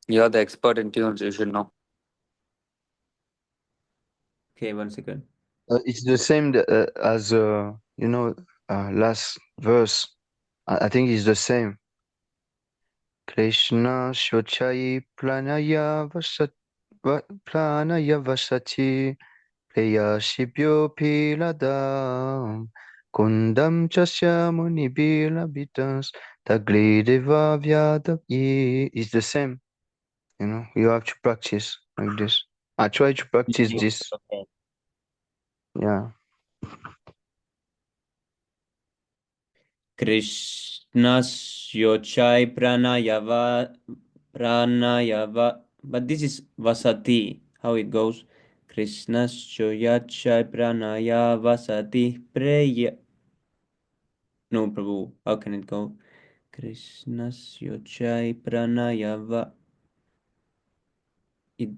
You're the expert in tunes, you should know. Okay, 1 second. it's the same as last verse. I think it's the same. Krishna Shochai Planaya Vasati Preyashibhyo Piladam Kundam Chasya Munibila Bitas Taglideva Vyadavi. It's the same, you know, you have to practice like this. I try to practice this. Okay. Yeah. Krishnas yochai pranayava. But this is vasati. How it goes? Krishnas yochai pranaya vasati preya. No, Prabhu. How can it go? Krishnas yochai pranayava. It.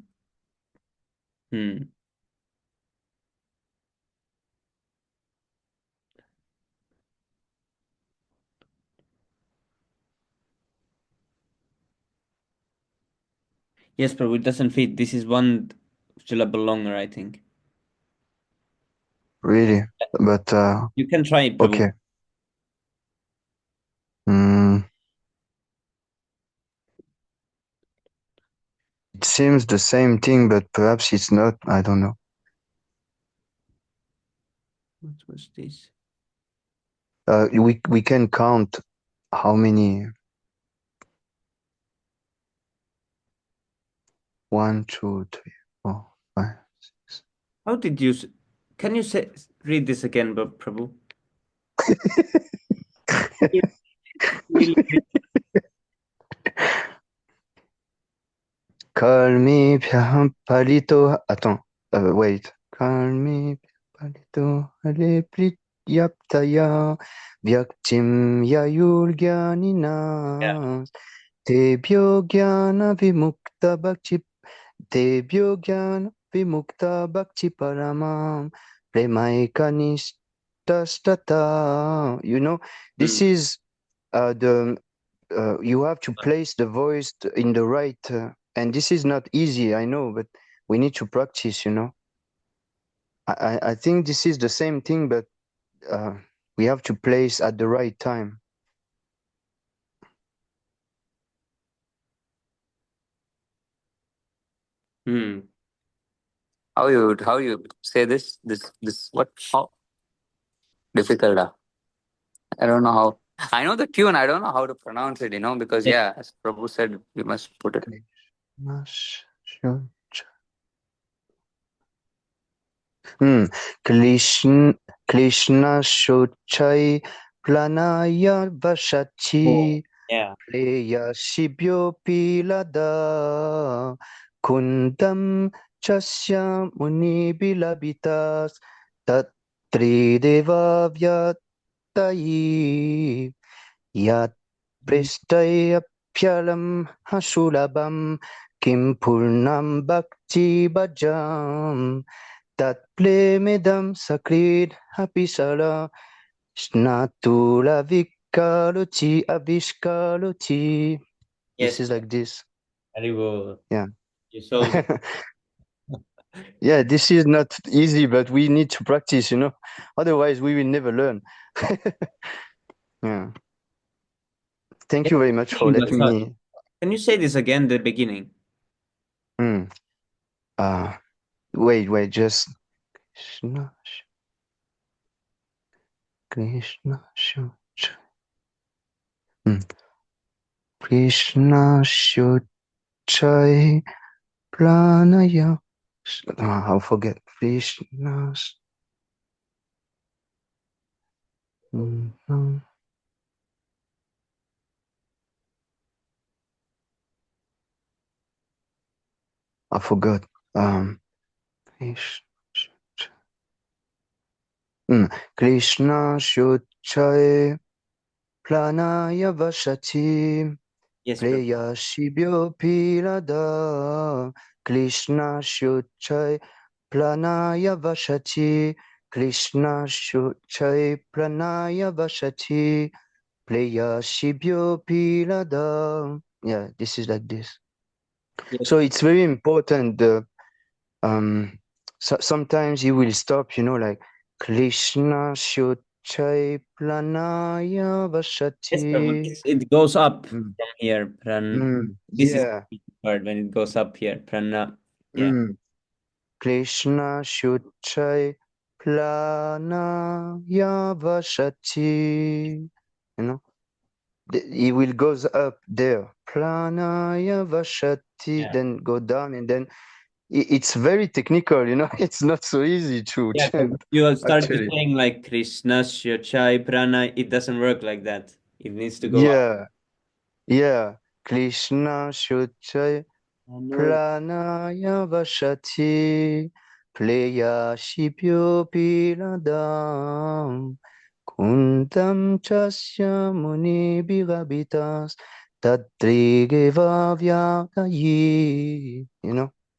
Hmm. Yes, Prabhu. It doesn't fit. This is one syllable longer, I think. Really. But You can try it, Prabhu. okay. Mm, it seems the same thing, but perhaps it's not. I don't know. What was this? We can count how many. 1, 2, 3, 4, 5, 6. How did you? Can you say read this again, Prabhu? Really, Kalmibhyah palito. Attends. Wait. Kalmibhyah palito aleprityaptaya vyaktim yeah. yayulgyanina tebhyo gyana vimukta bhakti tebhyo gyana vimukta bhakti paramam premaikanishtastata. This Hmm. is the you have to place the voice in the right, and this is not easy, I know, but we need to practice. I think this is the same thing, but we have to place at the right time. Hmm. How you say this what how difficult? I don't know how. I know the tune. I don't know how to pronounce it. Because Yes. yeah, as Prabhu said, we must put it. Hmm. Krishna Krishna Shochai Planaya Oh, Vashachi yeah. Leya Shibyo Pilada Kundam Chasya Muni Bilabitas Tatri Deva Vyatayi Yat Pristayapyalam Hasulabam Kim Purnam Bhakti Bhajam Tat Plemedam Sakrid Hapisala Snatula Vikaluchi Avishkaluchi. This Yes. is like this. Haribo. Yeah. You solved it. Yeah, this is not easy, but we need to practice. Otherwise, we will never learn. Yeah. Thank Yes, you very much for letting but, me. can you say this again, the beginning? Hmm. Wait, just Krishna, Krishna, Hmm. Krishna Shochai Pranaya. I'll forget. Krishna. I forgot. Krishna. Krishna Shochai Pranaya Vashati. Yes, Prabhu. Preya Shibyo Pirada Krishna Shuchai Planaya Vashati Krishna Shuchai Planaya Vashati Preya Shibyo Pirada. Yeah, this is like this. Yes. So it's very important. Um, sometimes you will stop, like Krishna Shuchai Planaya Yes, Prabhu. Vashati. It goes up Mm, from here. This is yeah. the part when it goes up here. Prana. Yeah. Mm. Krishna Shuchai Plana Yavashati. He will goes up there. Plana Yavashati, Yeah. then go down, and then it's very technical, It's not so easy to Yeah, 'cause chant, you start to actually. saying like Krishna Chai Prana, it doesn't work like that. It needs to go up. Yeah, yeah. Krishna Shochai Ano- Pranaya Vashati Pleya Shipyo Piladam Kuntam Chasya Muni Bhagavitas Tatrigeva Vyagayi.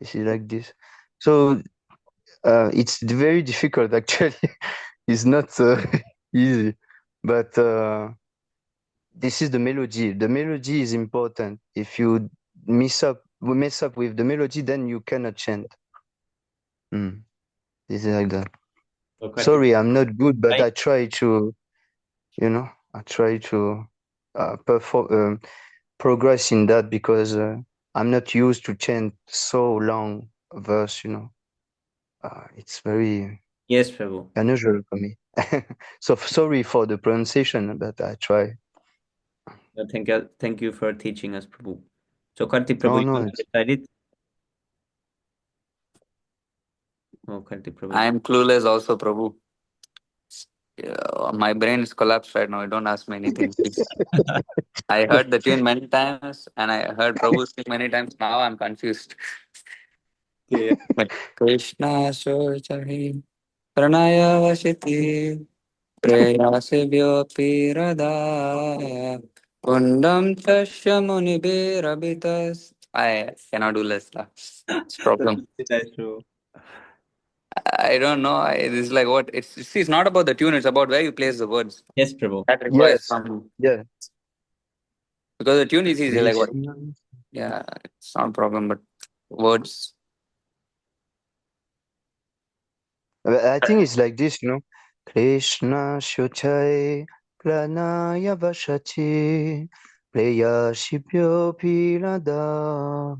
This is like this. So it's very difficult actually. It's not easy, but this is the melody. The melody is important. If you mess up with the melody, then you cannot chant. Mm, this is like that. So Kartik, Sorry, I'm not good, but right? I try to, I try to perform progress in that because I'm not used to chant so long verse. It's very Yes, Prabhu. unusual for me. So sorry for the pronunciation, but I try. Thank you for teaching us, Prabhu. So Kartik Prabhu, Oh you no, want to it's recite it? Oh, Kartik Prabhu. I'm clueless also, Prabhu. Yeah, my brain is collapsed right now. Don't ask me anything, please. I heard the tune many times and I heard Prabhu sing many times. Now I'm confused. Okay. But Krishna Shochari Pranaya Vashiti Preyasibhyopi Radha Kundam Chashya Munibirabitas. I cannot do less. It's problem. That's true. I don't know. This is like what it's. See, it's not about the tune. It's about where you place the words. Yes, Prabhu. That requires yes, some yeah. because the tune is easy. Like what? Krishna. Yeah, it's not a problem. But words. I think it's like this, Krishna Shochai Pranaya Vashati Preya Shibyo Piladam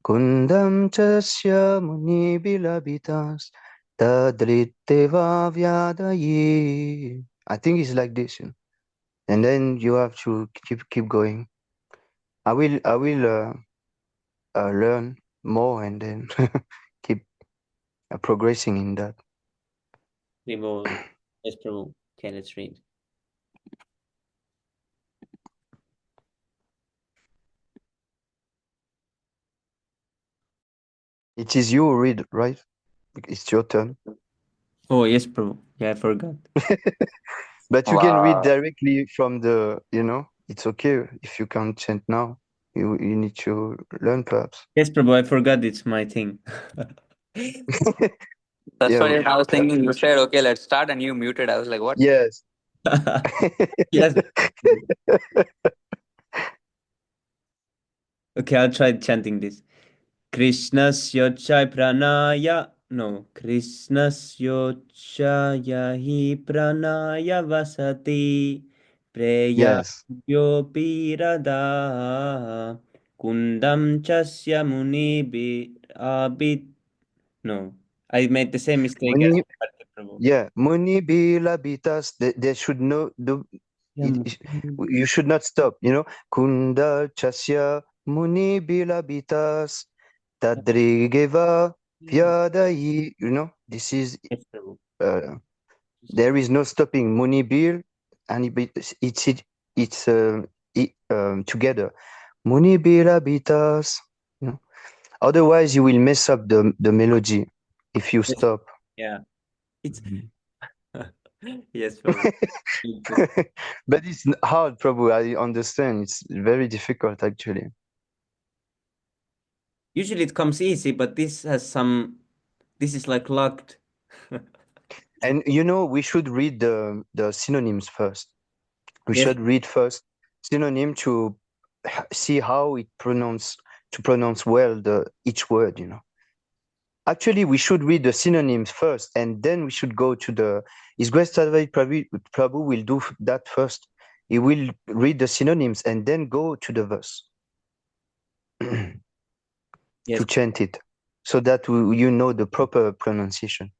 Kundam Chasya Muni Bilabitas Tadriteva Vyadayi. I think it's like this, and then you have to keep going. I will learn more and then keep progressing in that. Prabhu. Yes, Prabhu. Okay, let's read. It is you who read, right? It's your turn. Oh, yes, Prabhu. Yeah, I forgot. But you can read Wow. directly from it's okay if you can't chant now. You need to learn perhaps. Yes, Prabhu, I forgot it's my thing. That's Yeah, what I was thinking. You said, "Okay, let's start," and you muted. I was like, "What?" yes. Yes. Okay, I'll try chanting this. Krishnasya chai pranaya. No, Krishnasya chaya hi pranaya vasati. Preya Yes. yopi radha. Kundam chasya muni bi abit. No, I made the same mistake as Muni, Kartik Prabhu. yeah. Muni bila bitas. They should know Yeah, it, you should not stop. Kunda chasya muni bila bitas. Tadrigeva vyadayi. This is yes, Prabhu. uh, there is no stopping Muni Bill and it's together. Muni Bill habitas. Otherwise, you will mess up the melody if you Yes, stop. yeah. It's Mhm. yes, Prabhu. But it's hard, Prabhu. I understand. It's very difficult, actually. Usually it comes easy, but this has some. This is like locked. And we should read the synonyms first. We Yes, should read first synonym to see how it pronounce well the each word. Actually, we should read the synonyms first, and then we should go to the. His Grace Sadhguru Prabhu will do that first. He will read the synonyms and then go to the verse to yes. chant it, so that you know the proper pronunciation.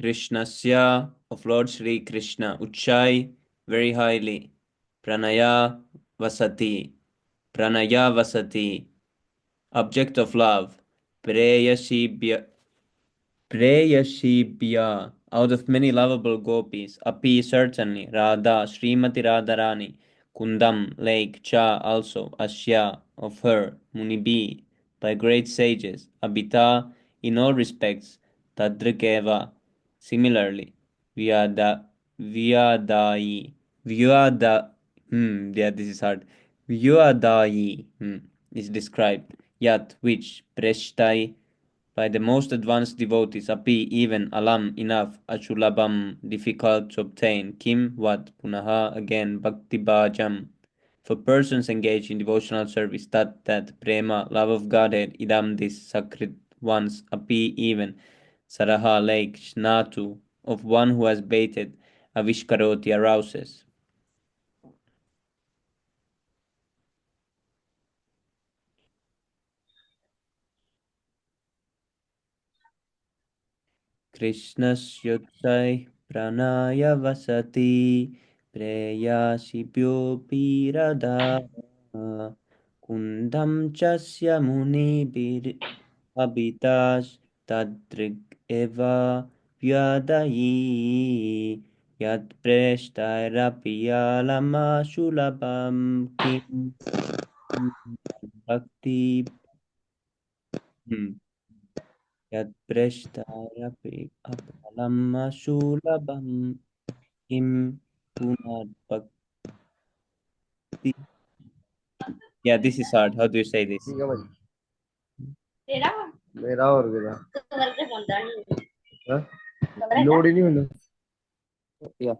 Krishnasya of Lord Sri Krishna. Uchai very highly. Pranaya Vasati. Pranaya Vasati. Object of love. Preyasi Preyashibhya, out of many lovable gopis, Api certainly, Radha, Srimati Radharani, Kundam, lake, Cha also, Asya, of her, Munibi, by great sages, Abhita, in all respects, Tadrikeva, similarly, Vyada, Vyadayi, Vyada, yeah, this is hard, Vyadayi, is described, Yat, which, Preshtai, by the most advanced devotees, api even alam enough, achulabam difficult to obtain, kim what punaha again bhakti bhajam for persons engaged in devotional service, that prema love of Godhead, idam this sacred ones, api even saraha lake snatu of one who has baited, avishkaroti arouses. कृष्णस्योच्चैः प्राणाय वसति प्रेयसीभ्योऽपिरदाः कुन्दं च स्य मुनिभिरभितास्तदृक् एव व्यदयि यत्प्रेष्टैरपि अलमसुलभं किं भक्ति यत्प्रेष्टैरपि अलमसुलभं किं पुनर्भक्ति. Yeah, this is hard. How do you say this? मेरा और मेरा लोड ही नहीं होना Yeah.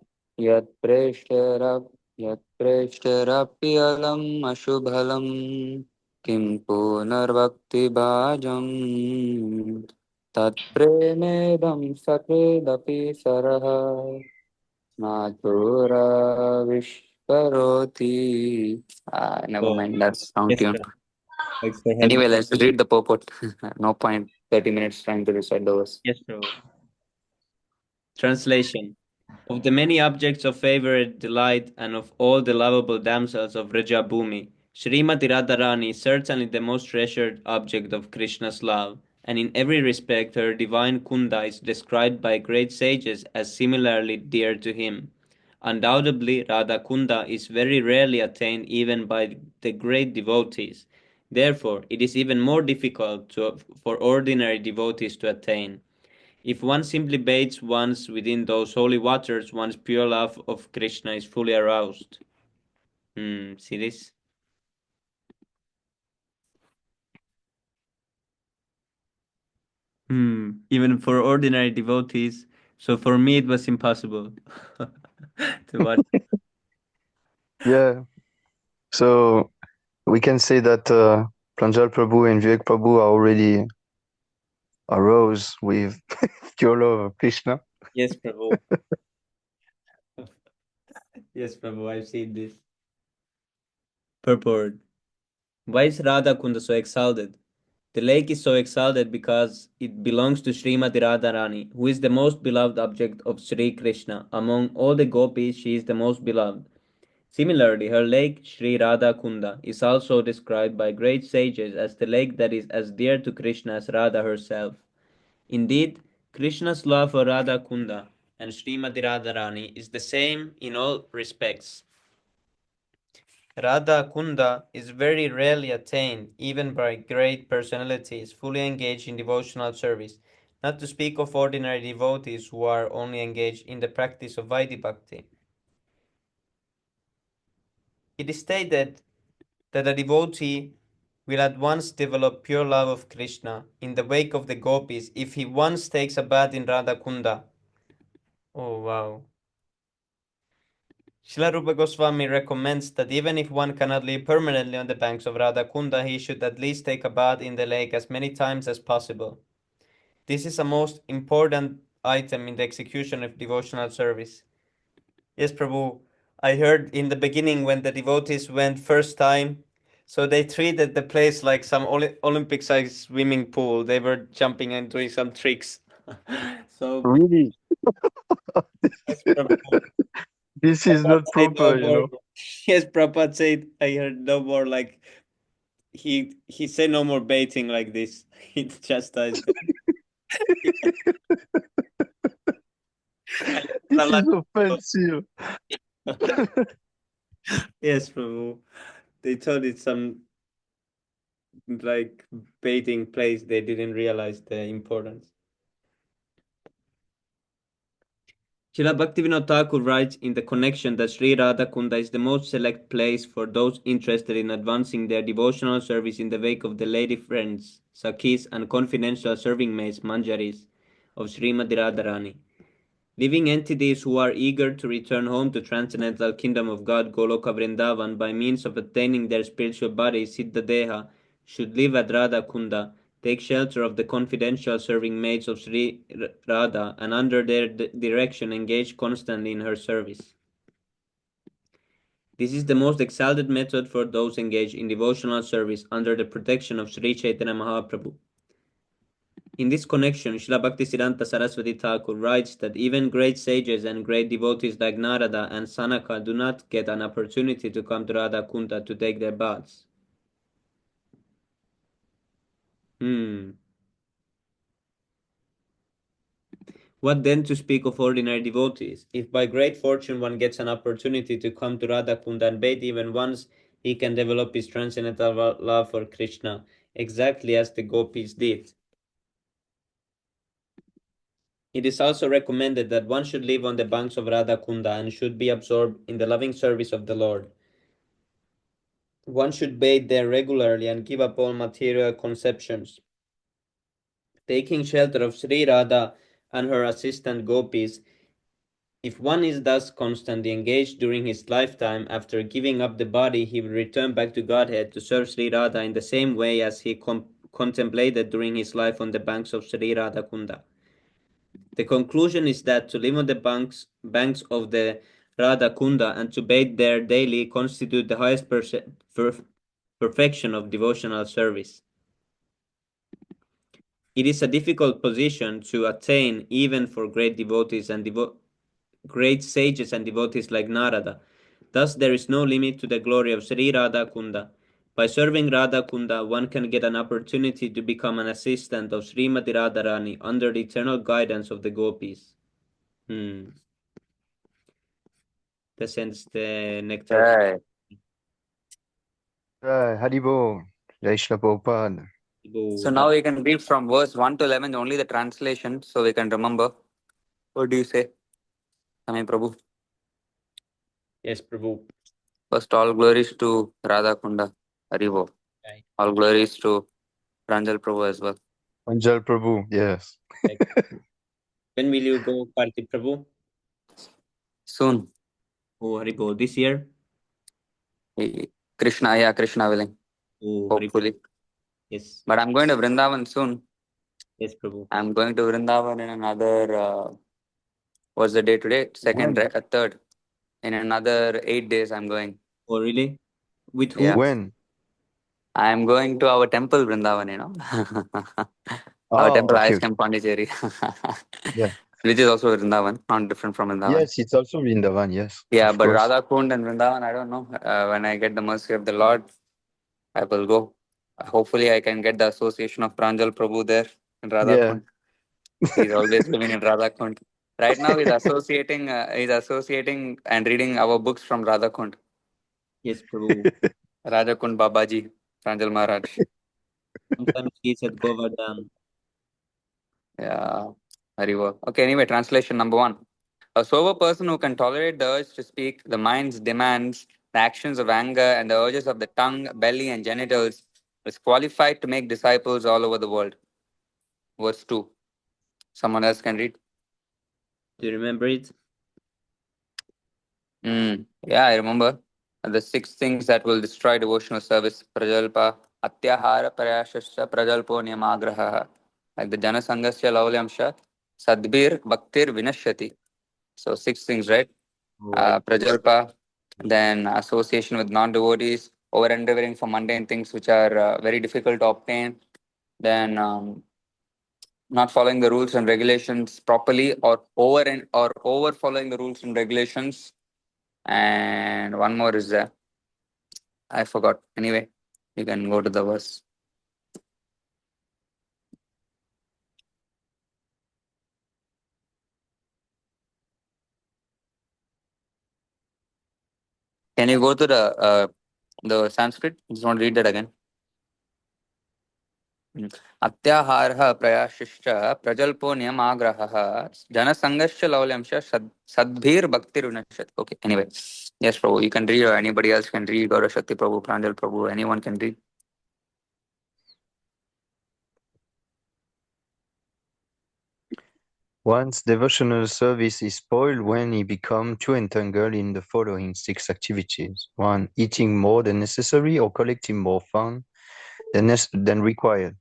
यत्प्रेष्टरपि अलम् अशुभलं किं पुनर्भक्तिभाजम् तत्प्रेमेदं सखेदपि सरः नातुराविष्करोति. Never Oh, mind, that's wrong yes, tune. sir. Like say help. Anyway, let's read the purport. No point 30 minutes trying to recite the verse. Yes, sir. Translation. Of the many objects of favorite delight and of all the lovable damsels of Rajabhumi, Srimati Radharani is certainly the most treasured object of Krishna's love, and in every respect her divine Kunda is described by great sages as similarly dear to him. Undoubtedly, Radha Kunda is very rarely attained even by the great devotees. Therefore, it is even more difficult for ordinary devotees to attain. If one simply bathes once within those holy waters, one's pure love of Krishna is fully aroused. See this? Even for ordinary devotees. So for me, it was impossible to watch. Yeah. So we can say that Pranjal Prabhu and Vivek Prabhu are already arose with pure love of Krishna. Yes, Prabhu. Yes, Prabhu, I've seen this. Purport. Why is Radha Kunda so exalted? The lake is so exalted because it belongs to Srimati Radharani, who is the most beloved object of Sri Krishna. Among all the gopis, she is the most beloved. Similarly, her lake, Sri Radha Kunda, is also described by great sages as the lake that is as dear to Krishna as Radha herself. Indeed, Krishna's love for Radha Kunda and Srimati Radharani is the same in all respects. Radha Kunda is very rarely attained, even by great personalities fully engaged in devotional service, not to speak of ordinary devotees who are only engaged in the practice of Vaidhi Bhakti. It is stated that a devotee will at once develop pure love of Krishna in the wake of the gopis if he once takes a bath in Radha Kunda. Oh wow. Srila Rupa Goswami recommends that even if one cannot live permanently on the banks of Radha Kunda, he should at least take a bath in the lake as many times as possible. This is a most important item in the execution of devotional service. Yes, Prabhu. I heard in the beginning when the devotees went first time, so they treated the place like some Olympic-sized swimming pool. They were jumping and doing some tricks. So Really? Yes, Prabhu. This is Prabhupada not said no proper, you more. know. Yes, Prabhupada said I heard no more. Like he said no more baiting like this. He chastised them. This is offensive. Yes, Prabhu. They thought it's some like baiting place. They didn't realize the importance. Srila Bhaktivinoda Thakur writes in the connection that Sri Radha Kunda is the most select place for those interested in advancing their devotional service in the wake of the lady friends, Sakhis, and confidential serving maids, Manjaris, of Srimati Radharani. Living entities who are eager to return home to transcendental kingdom of God, Goloka Vrindavan, by means of attaining their spiritual body, Siddha Deha, should live at Radha Kunda, take shelter of the confidential serving maids of Sri Radha, and under their direction engage constantly in her service. This is the most exalted method for those engaged in devotional service under the protection of Sri Chaitanya Mahaprabhu. In this connection, Srila Bhaktisiddhanta Saraswati Thakur writes that even great sages and great devotees like Narada and Sanaka do not get an opportunity to come to Radha Kunda to take their baths. What then to speak of ordinary devotees? If by great fortune one gets an opportunity to come to Radha Kunda and bathe even once, he can develop his transcendental love for Krishna, exactly as the gopis did. It is also recommended that one should live on the banks of Radha Kunda and should be absorbed in the loving service of the Lord. One should bathe there regularly and give up all material conceptions. Taking shelter of Sri Radha and her assistant gopis, if one is thus constantly engaged during his lifetime, after giving up the body, he will return back to Godhead to serve Sri Radha in the same way as he contemplated during his life on the banks of Sri Radha Kunda. The conclusion is that to live on the banks of the Radha Kunda and to bathe there daily constitute the highest perfection of devotional service. It is a difficult position to attain even for great devotees and great sages and devotees like Narada. Thus, there is no limit to the glory of Sri Radha Kunda. By serving Radha Kunda, one can get an opportunity to become an assistant of Srimati Radharani under the eternal guidance of the gopis. Presents the nectar. Right. Haribo, Jai Shri Prabhupada. So now we can read from verse 1 to 11, only the translation, so we can remember. What do you say? Amen, Prabhu. Yes, Prabhu. First, all glories to Radha Kunda, Haribo. Right. All glories to Ranjal Prabhu as well. Anjal Prabhu, yes. When will you go, Karti Prabhu? Soon. Oh, Haribo, this year? Krishna, yeah, Krishna willing. Oh, Haribo. Hopefully. Yes. But I'm going to Vrindavan soon. Yes, Prabhu. I'm going to Vrindavan in another, what's the day today? Second, When? third. In another 8 days, I'm going. Oh, really? With who? Yeah. When? I'm going to our temple, Vrindavan, you know. Our Oh, temple, okay, Ice Pondicherry. yeah. Which is also Vrindavan, not different from Vrindavan. Yes, it's also Vrindavan, yes, Yeah, of but course. Radha Kund and Vrindavan, I don't know. When I get the mercy of the Lord, I will go. Hopefully, I can get the association of Pranjal Prabhu there in Radha Yeah. Kund. He's always living in Radha Kund. Right now, he's associating and reading our books from Radha Kund. Yes, Prabhu. Radha Kund Babaji, Pranjal Maharaj. Sometimes he's at Govardhan. Yeah, very well. Okay, anyway, translation number 1. A sober person who can tolerate the urge to speak, the mind's demands, the actions of anger, and the urges of the tongue, belly, and genitals is qualified to make disciples all over the world. Verse 2. Someone else can read. Do you remember it? Yeah, I remember. The 6 things that will destroy devotional service. Prajalpa, Atyahara Parashasya, Prajalpo Niyamagraha. Like the Janasangasya Laulyamsha, Sadbir Bhaktir Vinashyati. So 6 things, right? Oh, right. Prajalpa, then association with non-devotees, over-endeavoring for mundane things which are very difficult to obtain, then not following the rules and regulations properly, or over following the rules and regulations. And one more is there. I forgot. Anyway, you can go to the verse. Can you go to the Sanskrit? Just want to read that again. अत्याहारः प्रयाशिश्च प्रजल्पो नियमाग्रहः जनसङ्गश्च लौल्यंश सद्भिर्भक्तिरुनश्यति. Okay, anyway. Yes, Prabhu, you can read, or anybody else can read, or Shakti Prabhu, Pranjal Prabhu, anyone can read. One's devotional service is spoiled when he becomes too entangled in the following 6 activities. 1. Eating more than necessary or collecting more fun than required.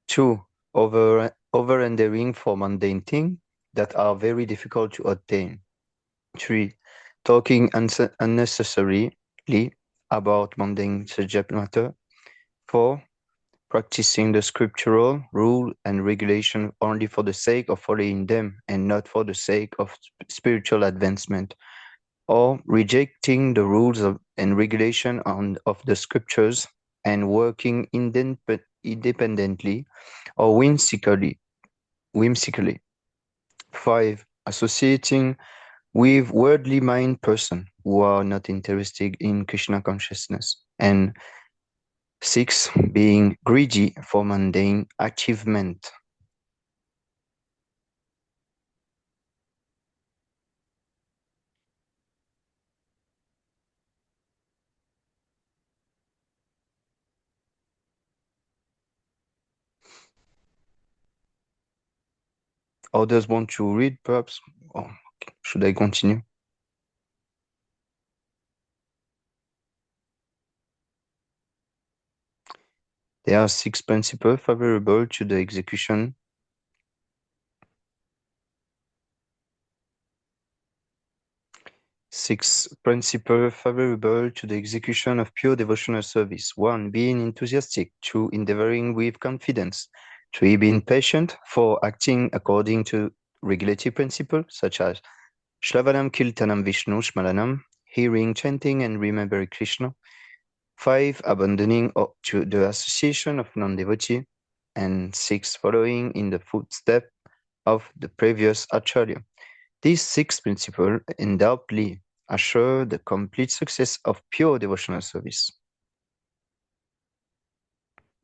2. Over-rendering for mundane things that are very difficult to attain. 3. Talking unnecessarily about mundane subject matter. 4. Practicing the scriptural rule and regulation only for the sake of following them and not for the sake of spiritual advancement, or rejecting the rules and regulation of the scriptures and working independently or whimsically. 5. Associating with worldly mind persons who are not interested in Krishna consciousness. And 6. Being greedy for mundane achievement. Others want to read, perhaps? Or should I continue? There are 6 principles favorable to the execution. 6 principles favorable to the execution of pure devotional service. 1. Being enthusiastic. 2. Endeavoring with confidence. 3. Being patient. 4. Acting according to regulative principles such as Shravanam Kirtanam Vishnu Shmaranam, hearing, chanting, and remembering Krishna. 5. Abandoning to the association of non-devotee. And 6. Following in the footsteps of the previous Acharya. These 6 principles undoubtedly assure the complete success of pure devotional service.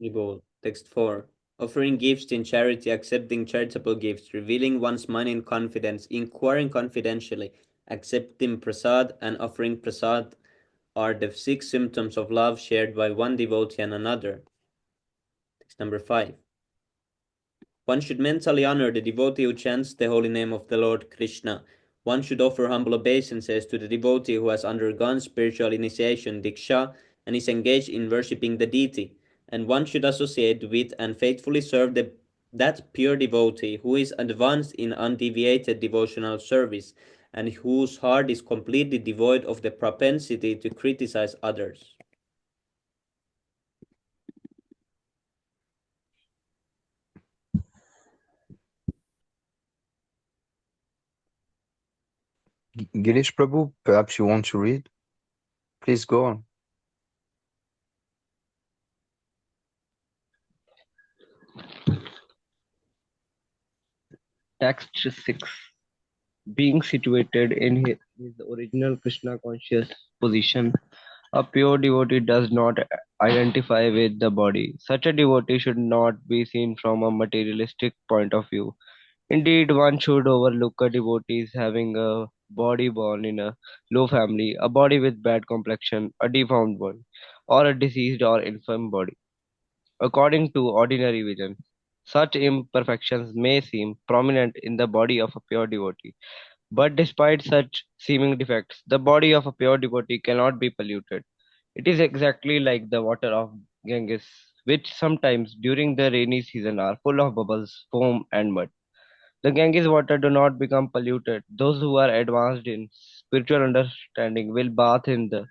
Ibol. Text 4. Offering gifts in charity, accepting charitable gifts, revealing one's mind in confidence, inquiring confidentially, accepting prasad, and offering prasad are the 6 symptoms of love shared by one devotee and another. Text number 5. One should mentally honor the devotee who chants the holy name of the Lord Krishna. One should offer humble obeisances to the devotee who has undergone spiritual initiation, Diksha, and is engaged in worshipping the deity. And one should associate with and faithfully serve that pure devotee who is advanced in undeviated devotional service and whose heart is completely devoid of the propensity to criticize others. Girish Prabhu, perhaps you want to read? Please go on. Text 6. Being situated in his original Krishna conscious position, a pure devotee does not identify with the body. Such a devotee should not be seen from a materialistic point of view. Indeed, one should overlook a devotee having a body born in a low family, a body with bad complexion, a deformed one, or a diseased or infirm body. According to ordinary vision, such imperfections may seem prominent in the body of a pure devotee. But despite such seeming defects, the body of a pure devotee cannot be polluted. It is exactly like the water of Ganges, which sometimes during the rainy season are full of bubbles, foam, and mud. The Ganges water do not become polluted. Those who are advanced in spiritual understanding will bath in the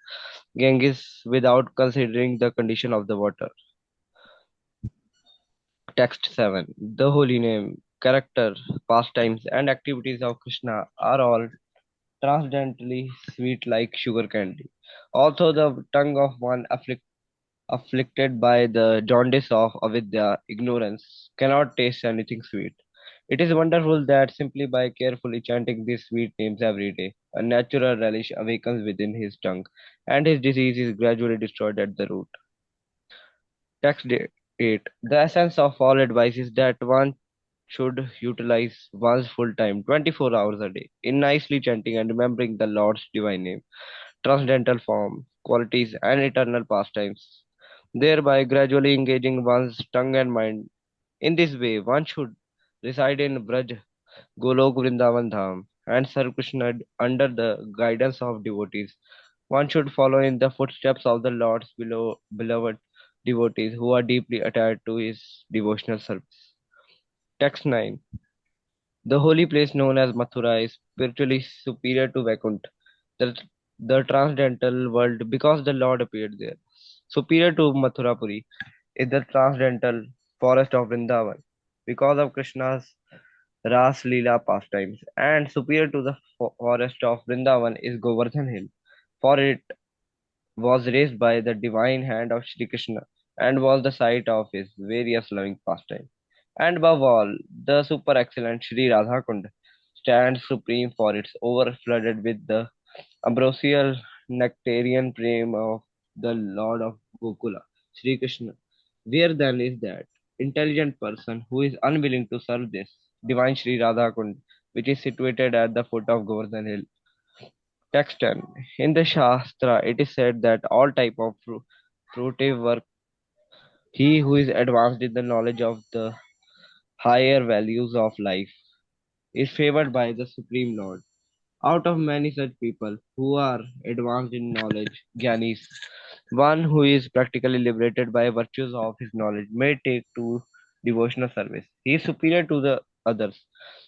Ganges without considering the condition of the water. Text 7. The holy name, character, pastimes, and activities of Krishna are all transcendently sweet like sugar candy. Although the tongue of one afflicted by the jaundice of avidya, ignorance, cannot taste anything sweet. It is wonderful that simply by carefully chanting these sweet names every day, a natural relish awakens within his tongue, and his disease is gradually destroyed at the root. Text 8. The essence of all advice is that one should utilize one's full time, 24 hours a day, in nicely chanting and remembering the Lord's divine name, transcendental form, qualities, and eternal pastimes, thereby gradually engaging one's tongue and mind. In this way, one should reside in Braj, Golok Vrindavan Dham, and serve Krishna under the guidance of devotees. One should follow in the footsteps of the Lord's beloved devotees who are deeply attached to his devotional service. Text 9. The holy place known as Mathura is spiritually superior to Vaikuntha, the, the transcendental world, because the Lord appeared there. Superior to Mathurapuri is the transcendental forest of Vrindavan, because of Krishna's Ras Leela pastimes, and superior to the forest of Vrindavan is Govardhan Hill, for it was raised by the divine hand of Sri Krishna and was the site of his various loving pastimes. And above all, the super excellent Sri Radha Kund stands supreme for its overflooded with the ambrosial nectarian prem of the Lord of Gokula, Sri Krishna. Where then is that intelligent person who is unwilling to serve this divine Sri Radha Kund, which is situated at the foot of Govardhan Hill? Text 10. In the Shastra, it is said that all type of fruitive work, he who is advanced in the knowledge of the higher values of life, is favored by the Supreme Lord. Out of many such people who are advanced in knowledge, Gyanis, one who is practically liberated by virtues of his knowledge may take to devotional service. He is superior to the others.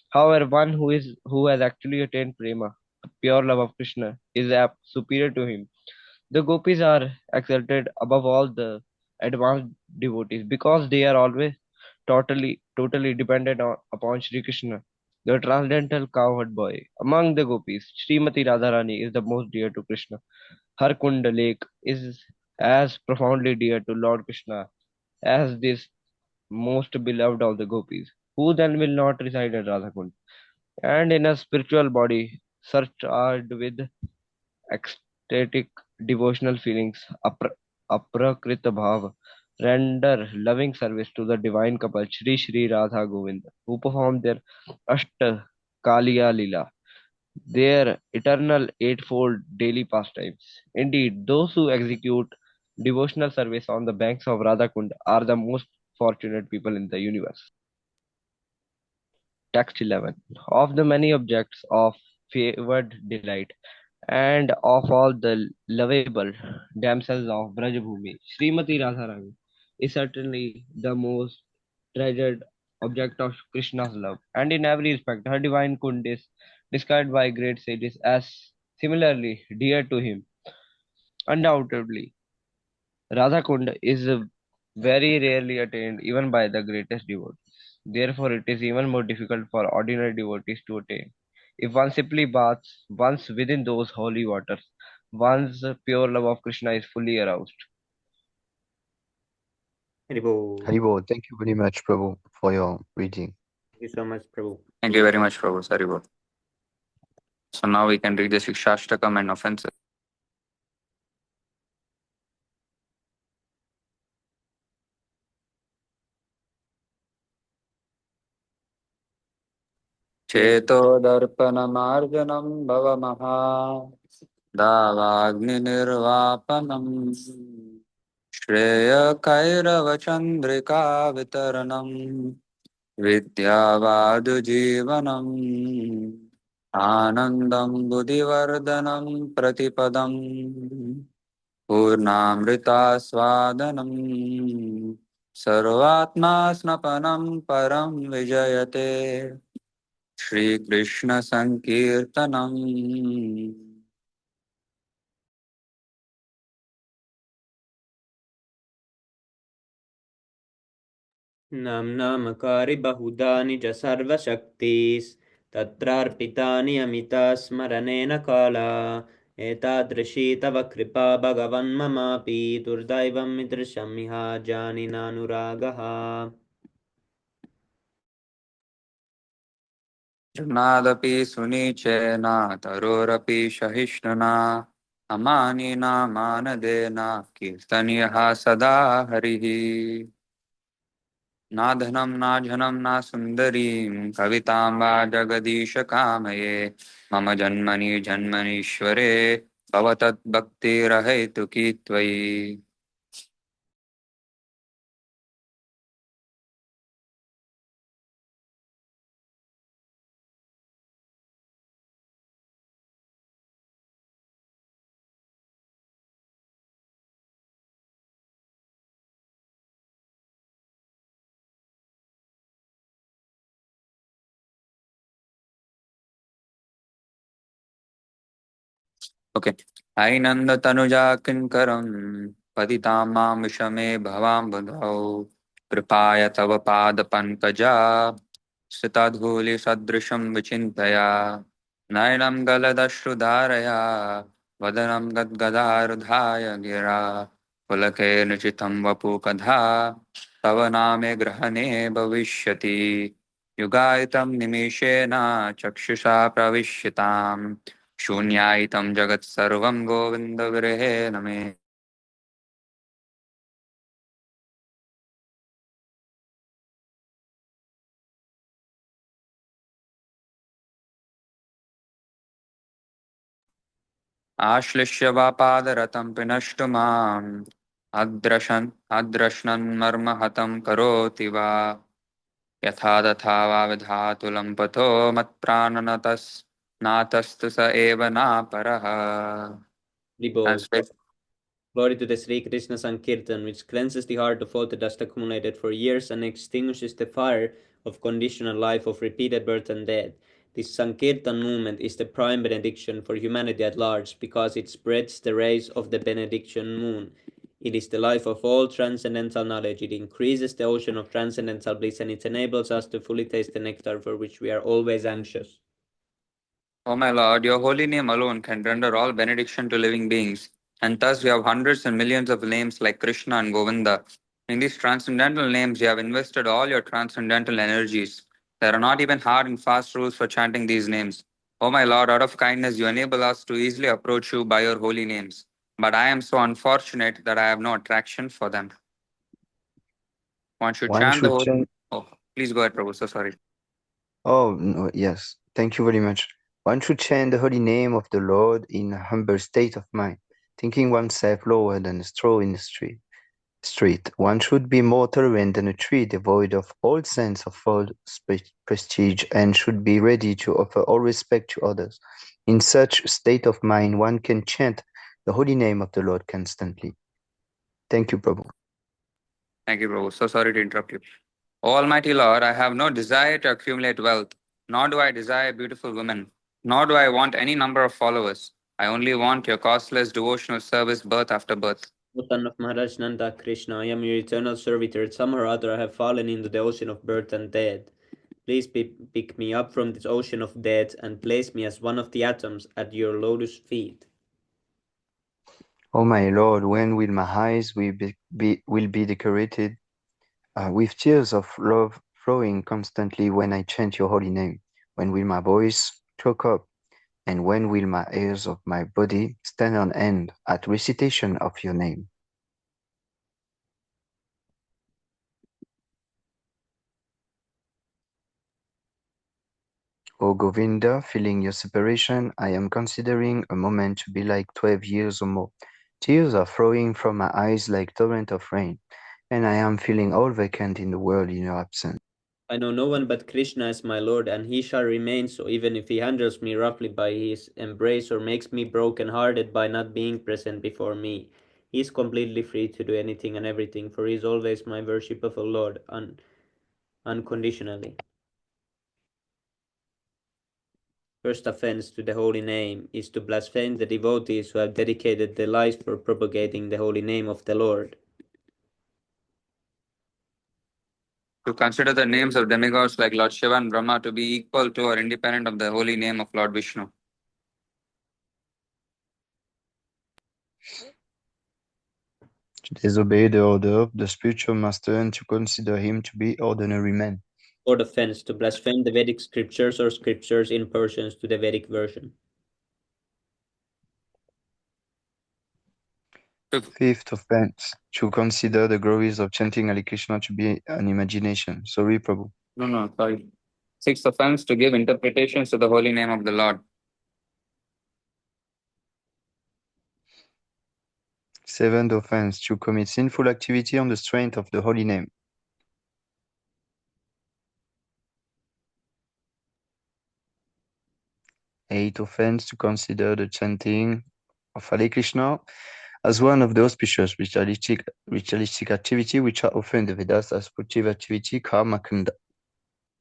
However, one who has actually attained prema, pure love of Krishna, is superior to him. The gopis are exalted above all the advanced devotees because they are always totally dependent upon Sri Krishna, the transcendental cowherd boy. Among the gopis, Srimati Radharani is the most dear to Krishna. Her Kund lake is as profoundly dear to Lord Krishna as this most beloved of the gopis. Who then will not reside at Radhakund? And in a spiritual body, surcharged with ecstatic devotional feelings, aprakrita bhav, render loving service to the divine couple Shri Shri Radha Govind, who perform their Ashta Kaliya Lila, their eternal eightfold daily pastimes. Indeed, those who execute devotional service on the banks of Radhakund are the most fortunate people in the universe. Text 11. Of the many objects of favored delight, and of all the lovable damsels of Brajabhumi, Srimati Radharani is certainly the most treasured object of Krishna's love, and in every respect, her divine kund is described by great sages as similarly dear to him. Undoubtedly, Radha Kund is very rarely attained even by the greatest devotees. Therefore, it is even more difficult for ordinary devotees to attain. If one simply bathes once within those holy waters, one's pure love of Krishna is fully aroused. Haribol. Haribo, thank you very much, Prabhu, for your reading. Thank you so much, Prabhu. Thank you very much, Prabhu. Saribol. So now we can read the Shikshashtakam and offenses. चेतोदर्पणमार्जनं भवमहा दावाग्निर्वापनम् श्रेयकैरवचन्द्रिका वितरणम् विद्यावादुजीवनम् आनन्दं बुद्धिवर्धनं प्रतिपदम् पूर्णामृतास्वादनम् सर्वात्मा स्नपनं परं विजयते श्रीकृष्ण संकीर्तनम् नामकारि बहुधा निज सर्वशक्तिस् तत्रार्पितानि अमिता स्मरणेन काला एतादृशी तव कृपा भगवन्ममापि दुर्दैवम् ईदृशम् इह जानिनानुरागः जनादपि सुनीचेन तरोरपि सहिष्णुना अमानिना मानदेन कीर्तनीयः सदा हरिः ना धनं ना जनं ना सुन्दरीं कवितां वा जगदीश कामये मम जन्मनि जन्मनीश्वरे भवतद्भक्तिरहैतुकी त्वयि ओके हैनन्दतनुजा किङ्करं पतितां मां विषमे भवाम्बुधौ कृपाय तव पादपङ्कजा स्थितधूलिसदृशं विचिन्तया नयनं गलदश्रुधारया वदनं गद्गदारुधाय गिरा पुलकेन चितं वपुकधा तव नामे ग्रहणे भविष्यति युगायितं निमेषेण चक्षुषा प्रविश्यताम् शून्यायितं जगत्सर्वं गोविन्दविरहे नमे आश्लिष्य वा पादरतं पिनष्टु माम् अद्रश्नन् मर्महतं करोति वा यथा तथा वा विधातु लम्पतो मत्प्राणनतस्नातस्तु स एव नापरः Libos. Glory to the Sri Krishna Sankirtan, which cleanses the heart of all the dust accumulated for years and extinguishes the fire of conditional life of repeated birth and death. This Sankirtan movement is the prime benediction for humanity at large because it spreads the rays of the benediction moon. It is the life of all transcendental knowledge. It increases the ocean of transcendental bliss and it enables us to fully taste the nectar for which we are always anxious. O my Lord, your holy name alone can render all benediction to living beings, and thus we have hundreds and millions of names like Krishna and Govinda. In these transcendental names, you have invested all your transcendental energies. There are not even hard and fast rules for chanting these names. O my Lord, out of kindness, you enable us to easily approach you by your holy names. But I am so unfortunate that I have no attraction for them. One should One chant the should holy. chant. Oh, please go ahead, Prabhu. So sorry. Oh, no, yes. Thank you very much. One should chant the holy name of the Lord in a humble state of mind, thinking oneself lower than a straw in the street. One should be more tolerant than a tree, devoid of all sense of false prestige, and should be ready to offer all respect to others. In such state of mind, one can chant the holy name of the Lord constantly. Thank you, Prabhu. Thank you, Prabhu. So sorry to interrupt you. O Almighty Lord, I have no desire to accumulate wealth, nor do I desire beautiful women, nor do I want any number of followers. I only want your costless devotional service birth after birth. O son of Maharaj Nanda Krishna, I am your eternal servitor. Somehow or other I have fallen into the ocean of birth and death. Please pick me up from this ocean of death and place me as one of the atoms at your lotus feet. O my Lord, when will my eyes will be decorated with tears of love flowing constantly when I chant your holy name? When will my voice choke up? And when will my hairs of my body stand on end at recitation of your name? O Govinda, feeling your separation, I am considering a moment to be like 12 years or more. Tears are flowing from my eyes like torrent of rain, and I am feeling all vacant in the world in your absence. I know no one but Krishna as my Lord, and he shall remain so even if he handles me roughly by his embrace or makes me broken hearted by not being present before me. He is completely free to do anything and everything, for he is always my worshipful Lord, unconditionally. First offense to the holy name is to blaspheme the devotees who have dedicated their lives for propagating the holy name of the Lord. To consider the names of demigods like Lord Shiva and Brahma to be equal to or independent of the holy name of Lord Vishnu. To disobey the order of the spiritual master and to consider him to be ordinary man. Fourth offense, to blaspheme the Vedic scriptures or scriptures in Persians to the Vedic version. Fifth offense, to consider the glories of chanting Hare Krishna to be an imagination. Sorry, Prabhu. No, sorry. Sixth offense, to give interpretations to the holy name of the Lord. Seventh offense, to commit sinful activity on the strength of the holy name. Eighth offense, to consider the chanting of Hare Krishna as one of the auspicious ritualistic activity which are often in the Vedas as productive activity, karma kunda.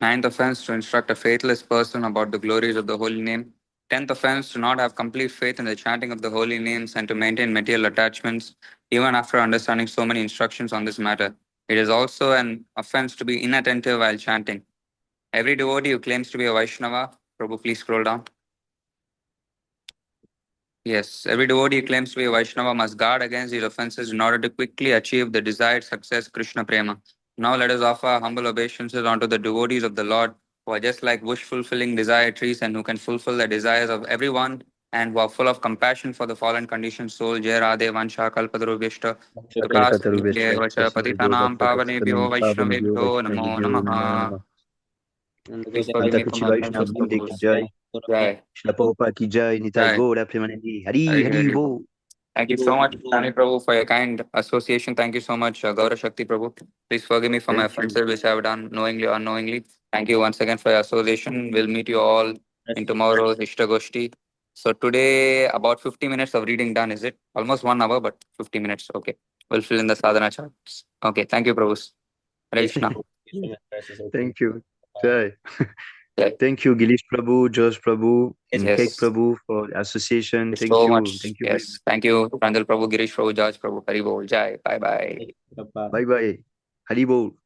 Ninth offense, to instruct a faithless person about the glories of the holy name. 10th offense, to not have complete faith in the chanting of the holy names and to maintain material attachments even after understanding so many instructions on this matter. It is also an offense to be inattentive while chanting. Every devotee who claims to be a Vaishnava, Prabhu, please scroll down. Yes, every devotee who claims to be a Vaishnava must guard against these offenses in order to quickly achieve the desired success, Krishna Prema. Now let us offer our humble obeisances unto the devotees of the Lord who are just like wish-fulfilling desire trees and who can fulfill the desires of everyone and who are full of compassion for the fallen conditioned soul. Jai Radhe Vansha Kalpadruvishta Vacha Patitanam Pavanebhyo Vaishnavebhyo Namo Namaha. Please forgive me for my offenses, Prabhu. Jai. Shila Prabhupada ki jai, Nitai Jai. Gaur, Premanandi, Hari, Hari, Hari Hari. Bo. Thank you so much, Sani Prabhu, for your kind association. Thank you so much, Gaura Shakti Prabhu. Please forgive me for my Thank you. offenses which I have done knowingly or unknowingly. Thank you once again for your association. We'll meet you all in tomorrow's Ishtagoshti. So today, about 50 minutes of reading done, is it? Almost 1 hour, but 50 minutes. Okay. We'll fill in the sadhana charts. Okay. Thank you, Prabhu. Hare Krishna. Thank you. Jai. Jai. Thank you, Gilish Prabhu, Josh Prabhu, and Yes. Kek Prabhu for the association. Thank you Thank so you. much. Thank you very Yes. Thank you, Randal Prabhu, Girish Prabhu, Jaj Prabhu, Hari Bol. Jai. Bye bye. much. Bye bye. Hari Bo.